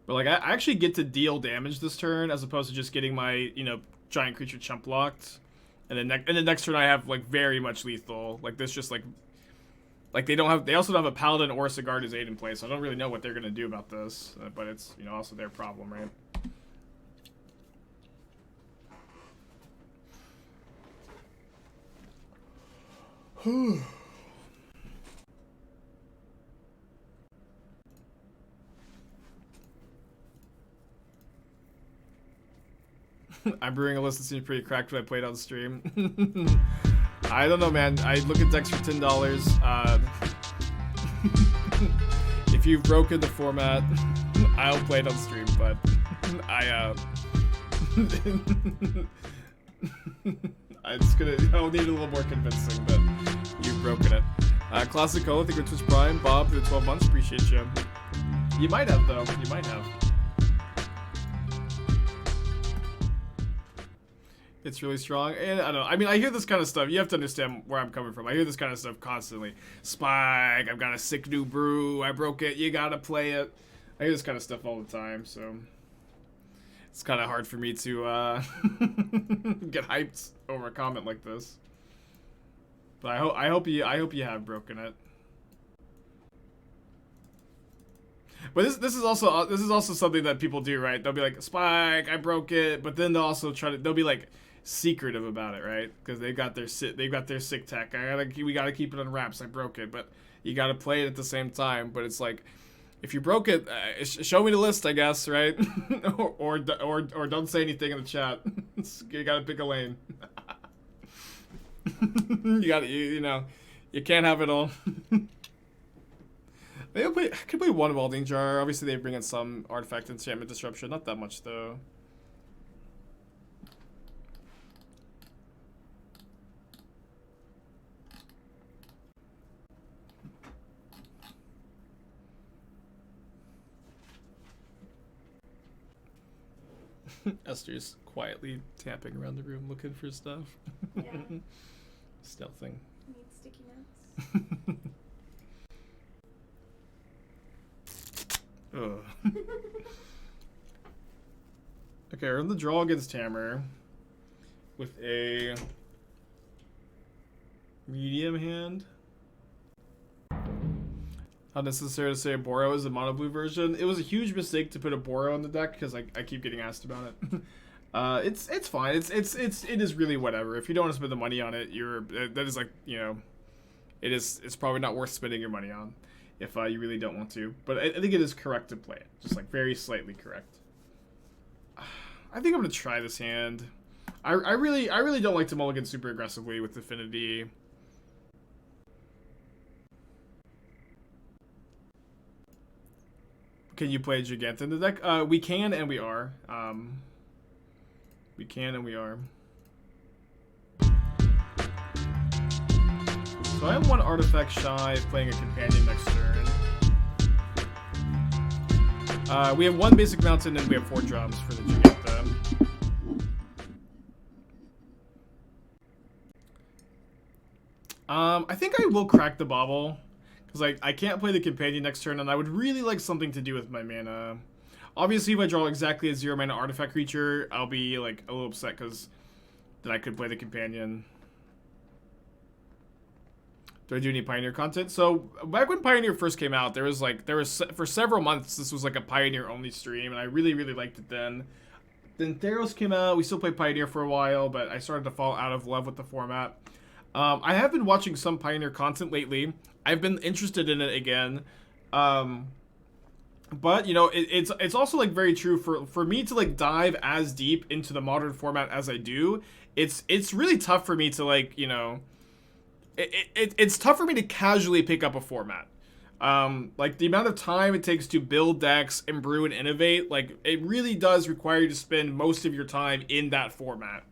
But like, I actually get to deal damage this turn as opposed to just getting my, you know, giant creature chump blocked. And then the next turn I have like very much lethal. Like this just like they don't have, they also don't have a paladin or a Sigarda's Aid in place. So I don't really know what they're gonna do about this. But it's, you know, also their problem, right? I'm brewing a list that seems pretty cracked when I played on stream. I don't know, man. I look at decks for $10. If you've broken the format, I'll play it on stream, but I'll need a little more convincing, but you've broken it. Classic Cole, thank you for Twitch Prime. Bob, for the 12 months, appreciate you. You might have, though. You might have. It's really strong, and I don't know. I mean, I hear this kind of stuff. You have to understand where I'm coming from. I hear this kind of stuff constantly. Spike, I've got a sick new brew. I broke it. You gotta play it. I hear this kind of stuff all the time, so it's kind of hard for me to get hyped over a comment like this. But I hope you have broken it. But this is also something that people do, right? They'll be like, Spike, I broke it, but then they'll also they'll be like secretive about it, right? Because they've got their sick tech. We gotta keep it on wraps. I broke it, but you gotta play it at the same time. But it's like, if you broke it, show me the list, I guess, right? or don't say anything in the chat. You gotta pick a lane. you know, you can't have it all. I could play one Welding Jar. Obviously, they bring in some artifact enchantment disruption. Not that much, though. Esther's quietly tapping around the room looking for stuff. Yeah. Stealthing. I need sticky notes. Ugh. Okay, we're in the draw against Hammer with a medium hand. How necessary to say a Boro is the mono blue version. It was a huge mistake to put a Boro in the deck because I keep getting asked about it. It's fine. It is really whatever. If you don't want to spend the money on it, that is like, you know, it's probably not worth spending your money on if you really don't want to. But I think it is correct to play it, just like very slightly correct. I think I'm gonna try this hand. I really don't like to mulligan super aggressively with Affinity. Can you play Jegantha in the deck? We can and we are. We can and we are. So I am one artifact shy of playing a companion next turn. We have one basic mountain and we have 4 drums for the Jegantha. I think I will crack the Bauble. Because I can't play the companion next turn, and I would really like something to do with my mana. Obviously, if I draw exactly a 0 mana artifact creature, I'll be like a little upset because then I could play the companion. Do I do any Pioneer content? So back when Pioneer first came out, there was for several months this was like a Pioneer only stream, and I really liked it then. Then Theros came out. We still played Pioneer for a while, but I started to fall out of love with the format. I have been watching some Pioneer content lately. I've been interested in it again. But, you know, it's also, like, very true for me to, like, dive as deep into the modern format as I do. It's really tough for me to, like, you know... It's tough for me to casually pick up a format. Like, the amount of time it takes to build decks, and brew, and innovate, like, it really does require you to spend most of your time in that format.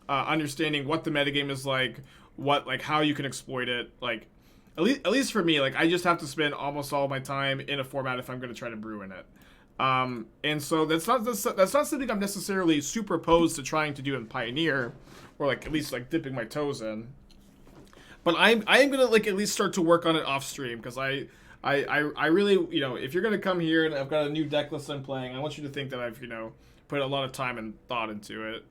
Understanding what the metagame is like, how you can exploit it, like... At least for me, like, I just have to spend almost all my time in a format if I'm going to try to brew in it. And so that's not something I'm necessarily super opposed to trying to do in Pioneer, or, like, at least, like, dipping my toes in. But I am going to, like, at least start to work on it off stream, because I I really, you know, if you're gonna come here and I've got a new deck list I'm playing, I want you to think that I've, you know, put a lot of time and thought into it.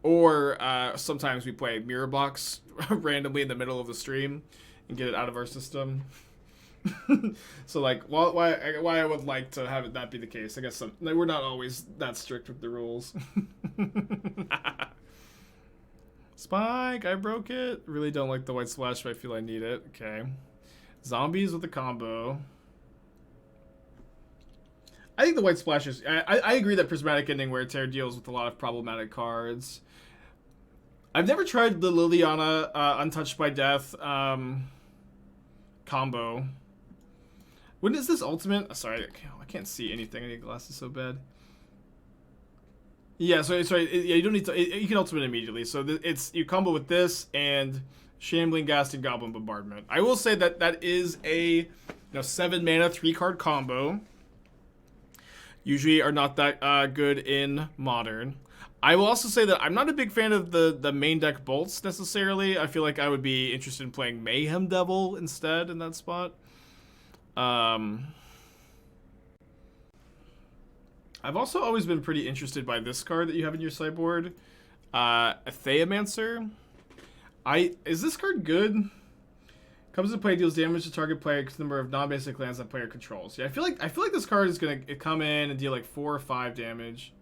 Or sometimes we play Mirror Box randomly in the middle of the stream and get it out of our system. So like, why I would like to have it not be the case? I guess we're not always that strict with the rules. Spike, I broke it. Really don't like the white splash, but I feel I need it. Okay. Zombies with a combo. I think the white splash is... I agree that Prismatic Ending Wear Tear deals with a lot of problematic cards. I've never tried the Liliana Untouched by Death combo. When is this ultimate? Sorry, I can't see anything. I need glasses so bad. Yeah, sorry. Yeah, you don't need to... you can ultimate immediately. So it's you combo with this and Shambling Ghast and Goblin Bombardment. I will say that that is a 7 mana 3-card combo. Usually are not that good in Modern. I will also say that I'm not a big fan of the main deck bolts necessarily. I feel like I would be interested in playing Mayhem Devil instead in that spot. I've also always been pretty interested by this card that you have in your sideboard. Theomancer. Is this card good? Comes into play, deals damage to target player because the number of non-basic lands that player controls. Yeah, I feel like this card is gonna come in and deal like 4 or 5 damage.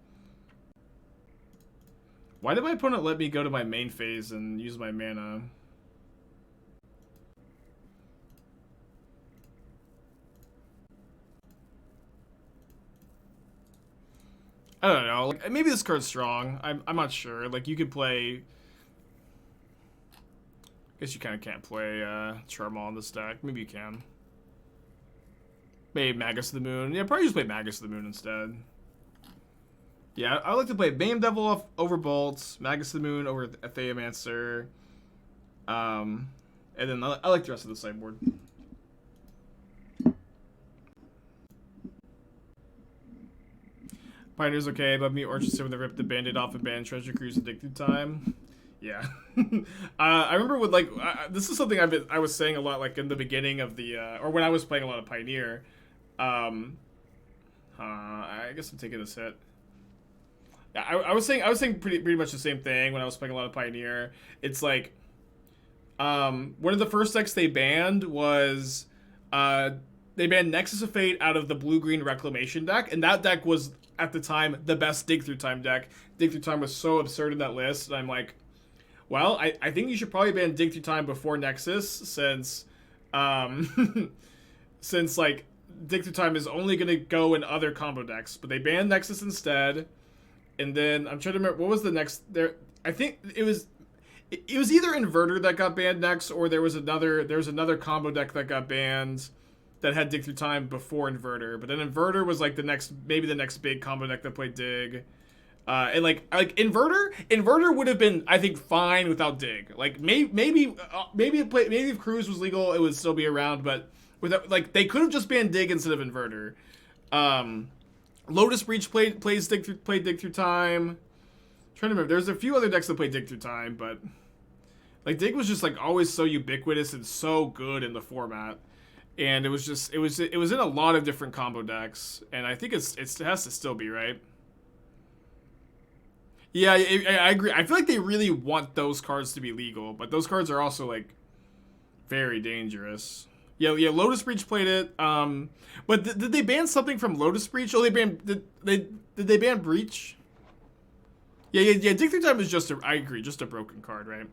Why did my opponent let me go to my main phase and use my mana? I don't know. Like, maybe this card's strong. I'm not sure. Like, you could play... I guess you kind of can't play Charmal on this deck. Maybe you can. Maybe Magus of the Moon. Yeah, probably just play Magus of the Moon instead. Yeah, I like to play Mayhem Devil over Bolts, Magus of the Moon over Theomancer. And then I like the rest of the sideboard. Pioneer's okay, but me Orchard when they ripped the Band-Aid off and banned Treasure Cruise and Dig Through Time. Yeah. I remember with like this is something I was saying a lot like in the beginning of the or when I was playing a lot of Pioneer. I guess I'm taking this hit. Yeah, I was saying pretty much the same thing when I was playing a lot of Pioneer. It's like one of the first decks they banned was they banned Nexus of Fate out of the blue-green Reclamation deck, and that deck was at the time the best Dig Through Time deck. Dig Through Time was so absurd in that list, and I'm like, well, I think you should probably ban Dig Through Time before Nexus, since since like Dig Through Time is only gonna go in other combo decks. But they banned Nexus instead, and then I'm trying to remember what was the next there. I think it was either Inverter that got banned next, or there was another combo deck that got banned that had Dig Through Time before Inverter. But then Inverter was like the next big combo deck that played Dig. And like Inverter would have been, I think, fine without Dig. Like maybe if Cruise was legal, it would still be around. But without, like, they could have just banned Dig instead of Inverter. Lotus Breach played Dig Through Time. I'm trying to remember, there's a few other decks that play Dig Through Time, but like Dig was just like always so ubiquitous and so good in the format. And it was in a lot of different combo decks, and I think it has to still be, right? Yeah, I agree. I feel like they really want those cards to be legal, but those cards are also like very dangerous. Yeah. Lotus Breach played it. But did they ban something from Lotus Breach? Oh, they banned. Did they ban Breach? Yeah. Dig Through Time is just I agree, just a broken card, right?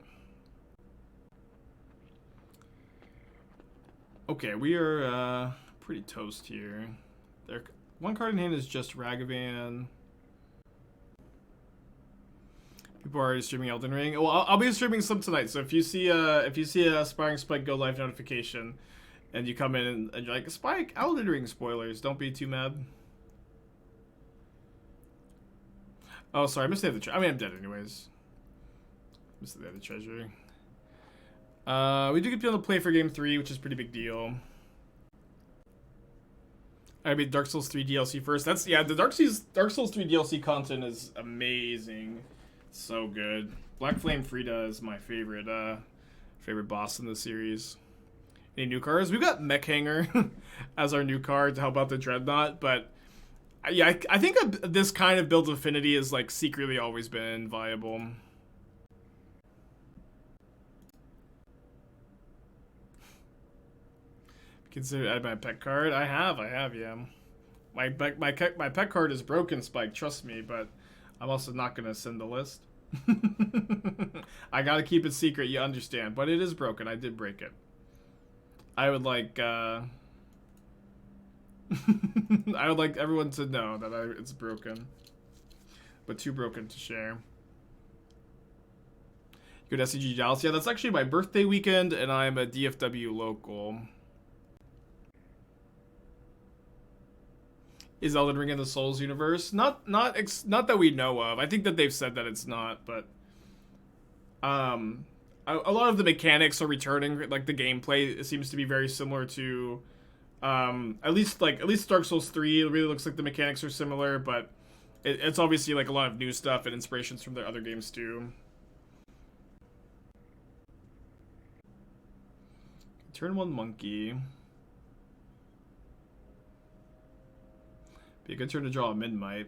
Okay, we are pretty toast here. One card in hand is just Ragavan. People are already streaming Elden Ring. Well, I'll be streaming some tonight. So if you see a Aspiring Spike Go Live notification, and you come in and you're like, Spike, Elden Ring spoilers, don't be too mad. Oh, sorry, I missed the other treasure. I mean, I'm dead anyways. Missed the other treasure. We do get to be able to play for Game 3, which is a pretty big deal. I mean, Dark Souls 3 DLC first. That's, yeah, the Dark Souls 3 DLC content is amazing. So good. Black Flame Frida is my favorite boss in the series. any new cards. We've got Mech Hangar as our new card to help out the Dreadnought, but yeah, I think this kind of build of Affinity has like secretly always been viable. Consider add my pet card. I have, yeah. My pet card is broken, Spike. Trust me, but I'm also not gonna send the list. I gotta keep it secret. You understand? But it is broken. I did break it. I would like. I would like everyone to know that it's broken, but too broken to share. Good SCG Dallas. Yeah, that's actually my birthday weekend, and I'm a DFW local. Is Elden Ring in the Souls universe? Not that we know of. I think that they've said that it's not, but a lot of the mechanics are returning. Like the gameplay seems to be very similar to at least Dark Souls 3. It really looks like the mechanics are similar, but it's obviously like a lot of new stuff and inspirations from their other games too. Turn 1 monkey. Be a good turn to draw a Memnite.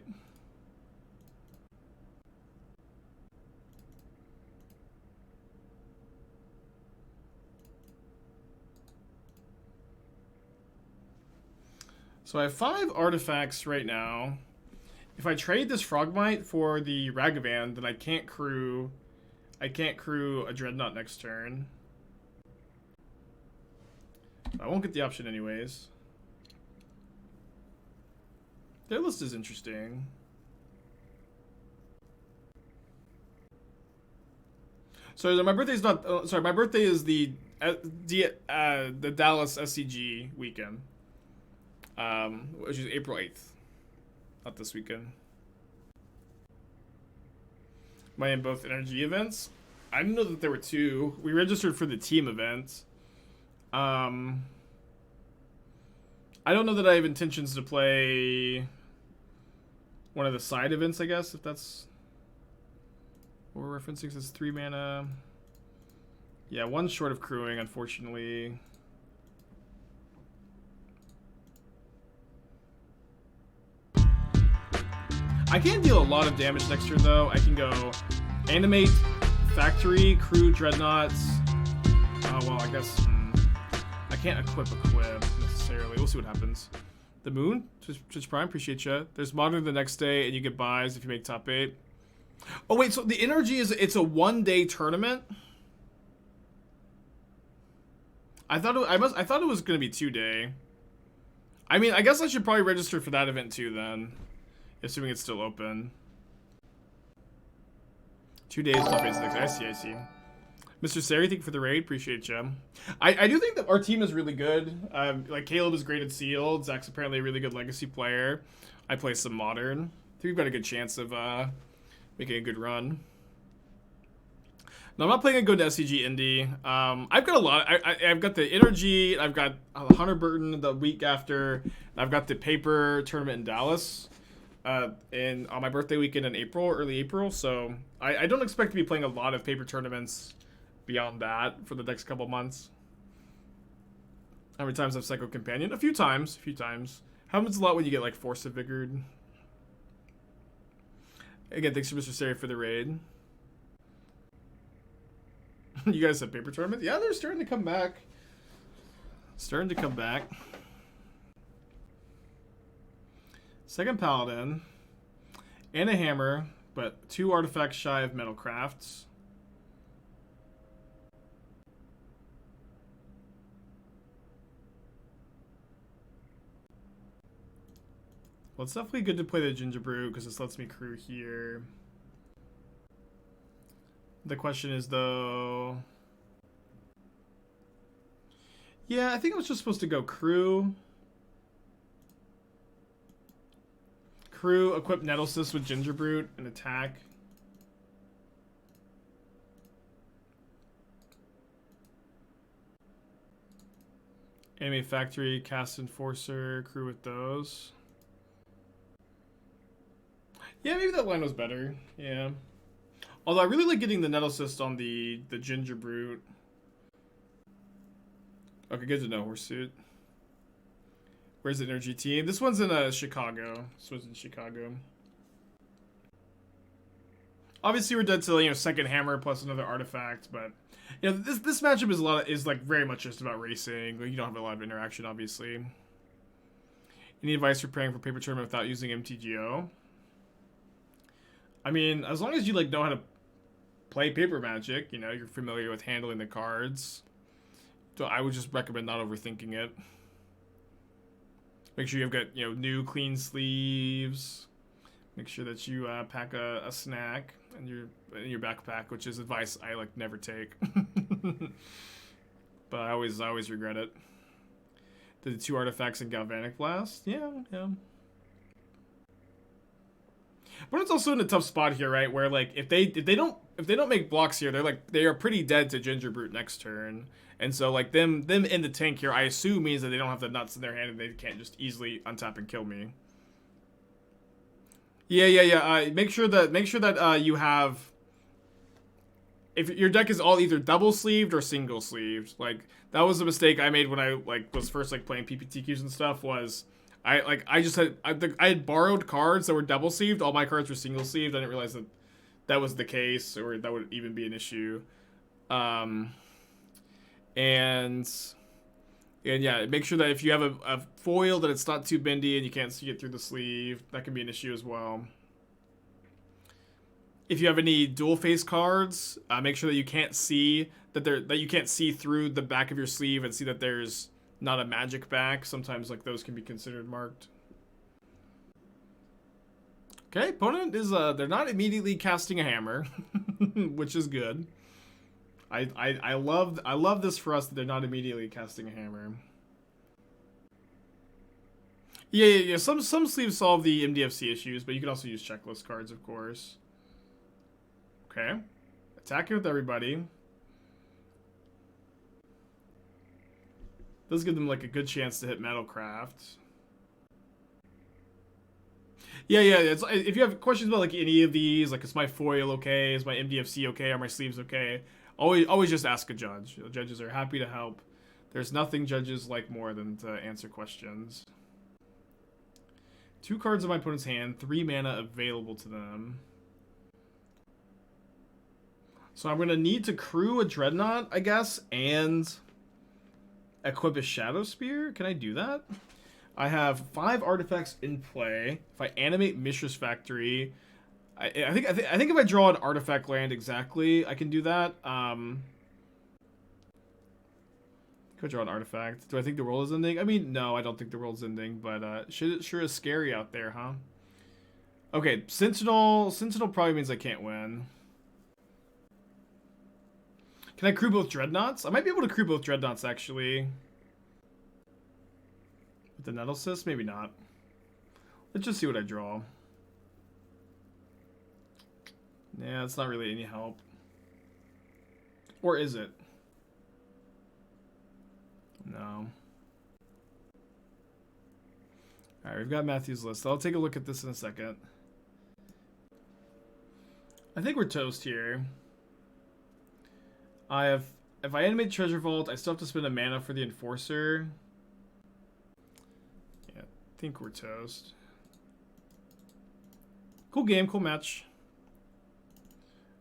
So I have 5 artifacts right now. If I trade this Frogmite for the Ragavan, then I can't crew a Dreadnought next turn. I won't get the option anyways. Their list is interesting. So my birthday's not. Sorry, my birthday is the Dallas SCG weekend, which is April 8th, not this weekend. Am I in both energy events? I didn't know that there were 2. We registered for the team event. I don't know that I have intentions to play one of the side events, I guess, if that's what we're referencing. It's 3 mana. Yeah, 1 short of crewing, unfortunately. I can deal a lot of damage next turn, though. I can go animate, factory, crew, dreadnoughts. Oh, well, I guess I can't equip necessarily. We'll see what happens. The moon, Twitch Prime, appreciate you. There's modern the next day, and you get buys if you make top 8. Oh wait, so the energy it's a 1-day tournament. I thought it was gonna be 2-day. I mean, I guess I should probably register for that event too then, assuming it's still open. 2 days top 8 next. I see. Mr. Sari, thank you for the raid. Appreciate you. I do think that our team is really good. Like, Caleb is great at sealed. Zach's apparently a really good legacy player. I play some modern. I think we've got a good chance of making a good run. No, I'm not playing a good SCG Indie. I've got a lot. I've got the Energy. I've got Hunter Burton the week after. I've got the Paper tournament in Dallas. And on my birthday weekend in April, early April. So I don't expect to be playing a lot of Paper tournaments beyond that for the next couple months. How many times I've Psycho Companion? A few times. Happens a lot when you get like Force of Vigored. Again, thanks to Mr. Sari for the raid. You guys said Paper tournament? Yeah, they're starting to come back. Second Paladin. And a hammer, but 2 artifacts shy of Metal Crafts. Well, it's definitely good to play the Gingerbrute because this lets me crew here. The question is, though... Yeah, I think I was just supposed to go crew. Crew, equip Nettlecyst with Gingerbrute, and attack. Animate Factory, cast Enforcer, crew with those. Yeah, maybe that line was better. Yeah. Although I really like getting the Nettlecyst on the Gingerbrute. Okay, good to know, Horsuit. Where's the energy team? This one's in Chicago. This one's in Chicago. Obviously, we're dead to second hammer plus another artifact, but this matchup is like very much just about racing. Like, you don't have a lot of interaction, obviously. Any advice for preparing for paper tournament without using MTGO? I mean, as long as you know how to play paper Magic, you're familiar with handling the cards. So I would just recommend not overthinking it. Make sure you've got new clean sleeves. Make sure that you pack a snack in your backpack, which is advice I never take. But I always regret it. The 2 artifacts in Galvanic Blast, yeah. But it's also in a tough spot here, right? Where if they don't make blocks here, they are pretty dead to Gingerbrute next turn. And so them in the tank here, I assume means that they don't have the nuts in their hand and they can't just easily untap and kill me. Yeah. Make sure that you have. If your deck is all either double sleeved or single sleeved, that was a mistake I made when I was first playing PPTQs and stuff. Was I had borrowed cards that were double sleeved. All my cards were single sleeved. I didn't realize that was the case, or that would even be an issue. And yeah, make sure that if you have a foil that it's not too bendy and you can't see it through the sleeve, that can be an issue as well. If you have any dual face cards, make sure that you can't see that you can't see through the back of your sleeve and see that there's not a magic back. Sometimes those can be considered marked. Okay, opponent is they're not immediately casting a hammer, which is good. I love this for us that they're not immediately casting a hammer. Yeah. Some sleeves solve the MDFC issues, but you can also use checklist cards, of course. Okay, attacking with everybody. Does give them a good chance to hit Metalcraft. Yeah. It's, if you have questions about any of these, is my foil okay? Is my MDFC okay? Are my sleeves okay? Always just ask a judge. Judges are happy to help. There's nothing judges like more than to answer questions. 2 cards in my opponent's hand, 3 mana available to them. So I'm gonna need to crew a Dreadnought, I guess, and equip a Shadowspear. Can I do that? I have 5 artifacts in play. If I animate Mishra's Factory, I think if I draw an artifact land exactly, I can do that. Can I draw an artifact? Do I think the world is ending? I mean, no, I don't think the world's ending, but it sure is scary out there, huh? Okay, Sentinel probably means I can't win. Can I crew both Dreadnoughts? I might be able to crew both Dreadnoughts, actually. With the Nettlecyst? Maybe not. Let's just see what I draw. Yeah, it's not really any help. Or is it? No. Alright, we've got Matthew's list. I'll take a look at this in a second. I think we're toast here. If I animate Treasure Vault, I still have to spend a mana for the Enforcer. Yeah, I think we're toast. Cool game, cool match.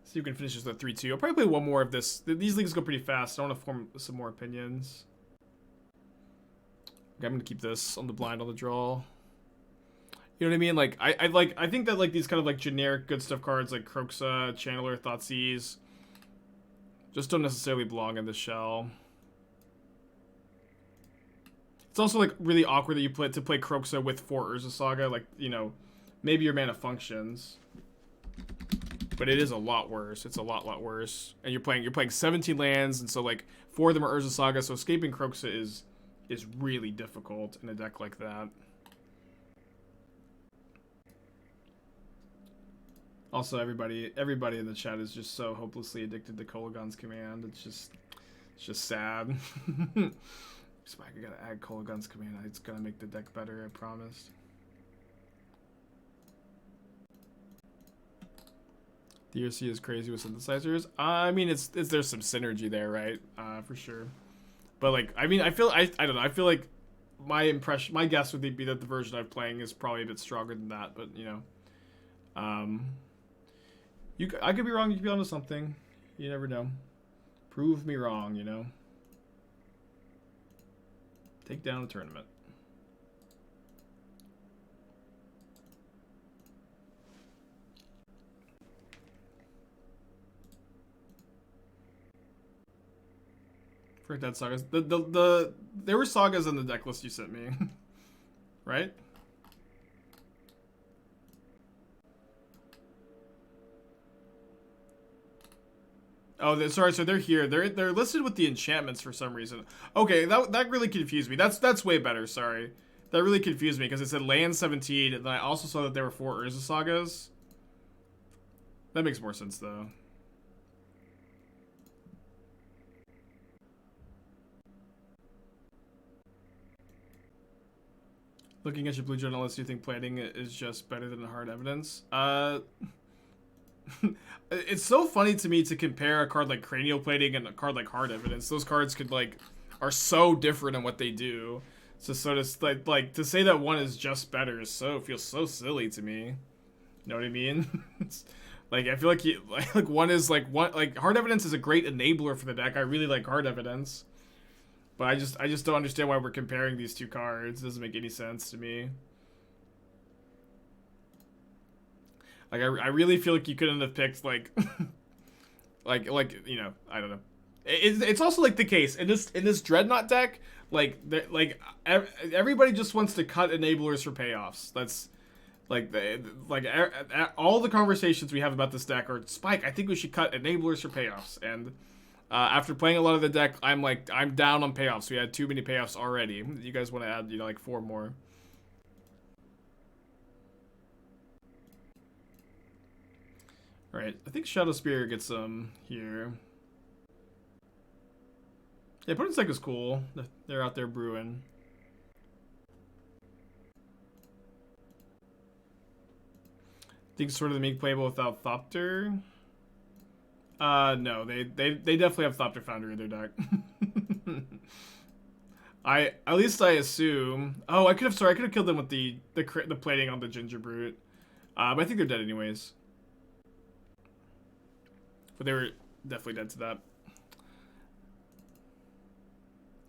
See if we can finish this at 3-2. I'll probably play one more of this. These leagues go pretty fast. I want to form some more opinions. Okay, I'm gonna keep this on the blind on the draw. You know what I mean? I think that these kind of generic good stuff cards like Kroxa, Channeler, Thoughtseize just don't necessarily belong in the shell. It's also really awkward that you play Kroxa with 4 Urza Saga. Maybe your mana functions, but it is a lot worse. It's a lot worse. And you're playing 17 lands, and so 4 of them are Urza Saga. So escaping Kroxa is really difficult in a deck like that. Also, everybody in the chat is just so hopelessly addicted to Kolagon's command. It's just sad. Spike, I gotta add Kolagon's command. It's gonna make the deck better, I promise. The ERC is crazy with synthesizers. I mean, there's some synergy there, right? For sure. But like, I mean, I don't know. I feel like my guess would be that the version I'm playing is probably a bit stronger than that. But you know, I could be wrong. You could be onto something. You never know. Prove me wrong. You know. Take down the tournament. For dead sagas, there were sagas in the deck list you sent me, right? Oh, sorry. So they're here. They're listed with the enchantments for some reason. Okay, that really confused me. That's way better. Sorry, that really confused me because it said land 17, and then I also saw that there were 4 Urza sagas. That makes more sense though. Looking at your blue journalist, do you think plating is just better than hard evidence? It's so funny to me to compare a card like Cranial Plating and a card like Hard Evidence. Those cards could are so different in what they do. So to like to say that one is just better feels so silly to me. You know what I mean? Like I feel like one is like Hard Evidence is a great enabler for the deck. I really like Hard Evidence. But I just don't understand why we're comparing these two cards. It doesn't make any sense to me. Like I really feel like you couldn't have picked like you know, I don't know. It's also like the case in this Dreadnought deck, everybody just wants to cut enablers for payoffs. That's all the conversations we have about this deck are, Spike, I think we should cut enablers for payoffs. And after playing a lot of the deck, I'm down on payoffs. We had too many payoffs already. You guys want to add, you know, like 4 more. Right, I think Shadowspear gets some here. Yeah, opponent's deck is cool. They're out there brewing. Think sort of the Meek playable without Thopter? No, they definitely have Thopter Foundry in their deck. At least I assume. Oh, I could have killed them with the plating on the Gingerbrute. But I think they're dead anyways. But they were definitely dead to that.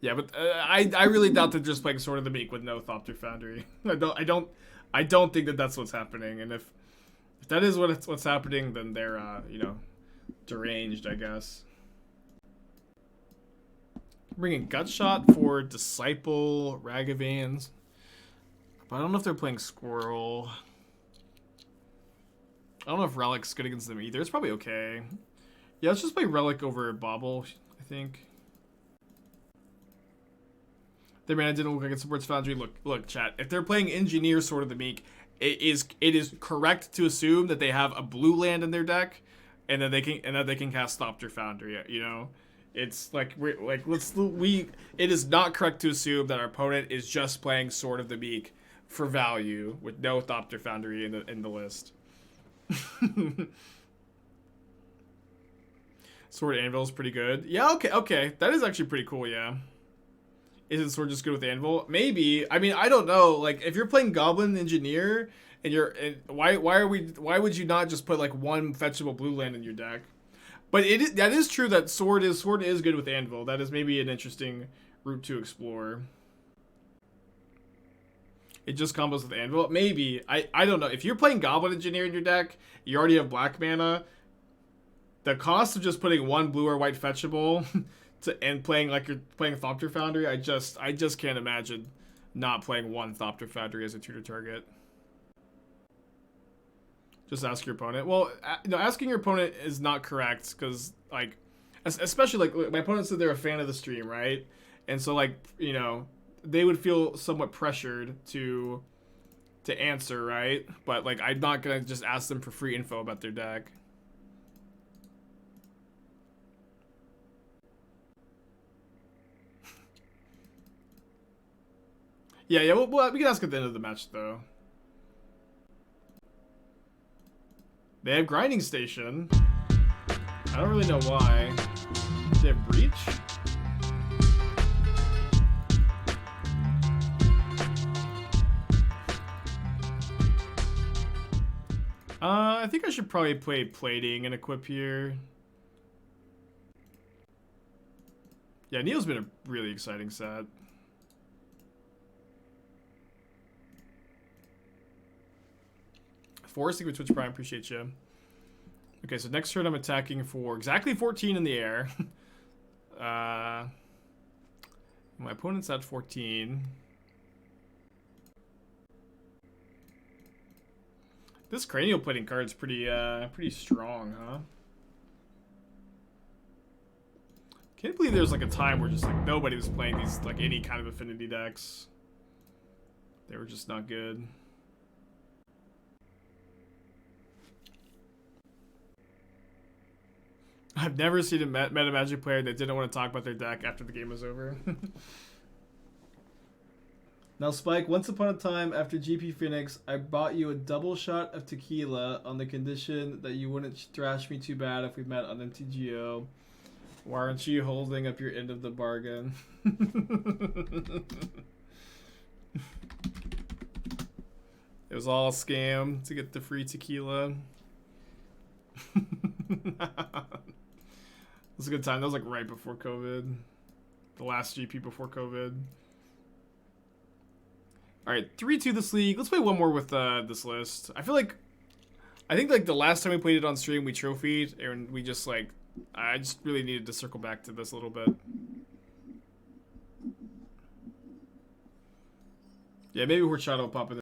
Yeah, but I really doubt they're just playing Sword of the Meek with no Thopter Foundry. I don't think that that's what's happening. And if that is what's happening, then they're you know, deranged, I guess. Bringing Gutshot for Disciple Ragavans. But I don't know if they're playing Squirrel. I don't know if Relic's good against them either. It's probably okay. Yeah, let's just play Relic over Bauble, I think. Their mana didn't look like it supports Foundry. Look, chat. If they're playing Engineer Sword of the Meek, it is correct to assume that they have a blue land in their deck, and that they can cast Thopter Foundry. You know, it's like it is not correct to assume that our opponent is just playing Sword of the Meek for value with no Thopter Foundry in the list. Sword Anvil is pretty good. Yeah, okay. That is actually pretty cool, yeah. Isn't Sword just good with Anvil? Maybe. I mean, I don't know. Like, if you're playing Goblin Engineer, why would you not just put like one fetchable blue land in your deck? But that is true that Sword is good with Anvil. That is maybe an interesting route to explore. It just combos with Anvil? Maybe. I don't know. If you're playing Goblin Engineer in your deck, you already have black mana. The cost of just putting one blue or white fetchable and playing like you're playing Thopter Foundry, I just can't imagine not playing one Thopter Foundry as a tutor target. Just ask your opponent. Well, no, asking your opponent is not correct because, like, especially like my opponent said they're a fan of the stream, right? And so, like, you know, they would feel somewhat pressured to answer, right? But like, I'm not gonna just ask them for free info about their deck. Yeah, well, we can ask at the end of the match, though. They have Grinding Station. I don't really know why. They have Breach? I think I should probably play Plating and equip here. Yeah, Neil's been a really exciting set. Forcing with Twitch Prime, appreciate you. Okay, so next turn I'm attacking for exactly 14 in the air. My opponent's at 14. This Cranial Plating card's pretty strong, huh? Can't believe there's like a time where just like nobody was playing these like any kind of affinity decks. They were just not good. I've never seen a meta Magic player that didn't want to talk about their deck after the game was over. Now, Spike, once upon a time after GP Phoenix, I bought you a double shot of tequila on the condition that you wouldn't thrash me too bad if we met on MTGO. Why aren't you holding up your end of the bargain? It was all a scam to get the free tequila. It was a good time. That was like right before COVID. The last GP before COVID. Alright, 3-2 this league. Let's play one more with this list. I think like the last time we played it on stream, we trophied, and we just like, I just really needed to circle back to this a little bit. Yeah, maybe Horchata will pop in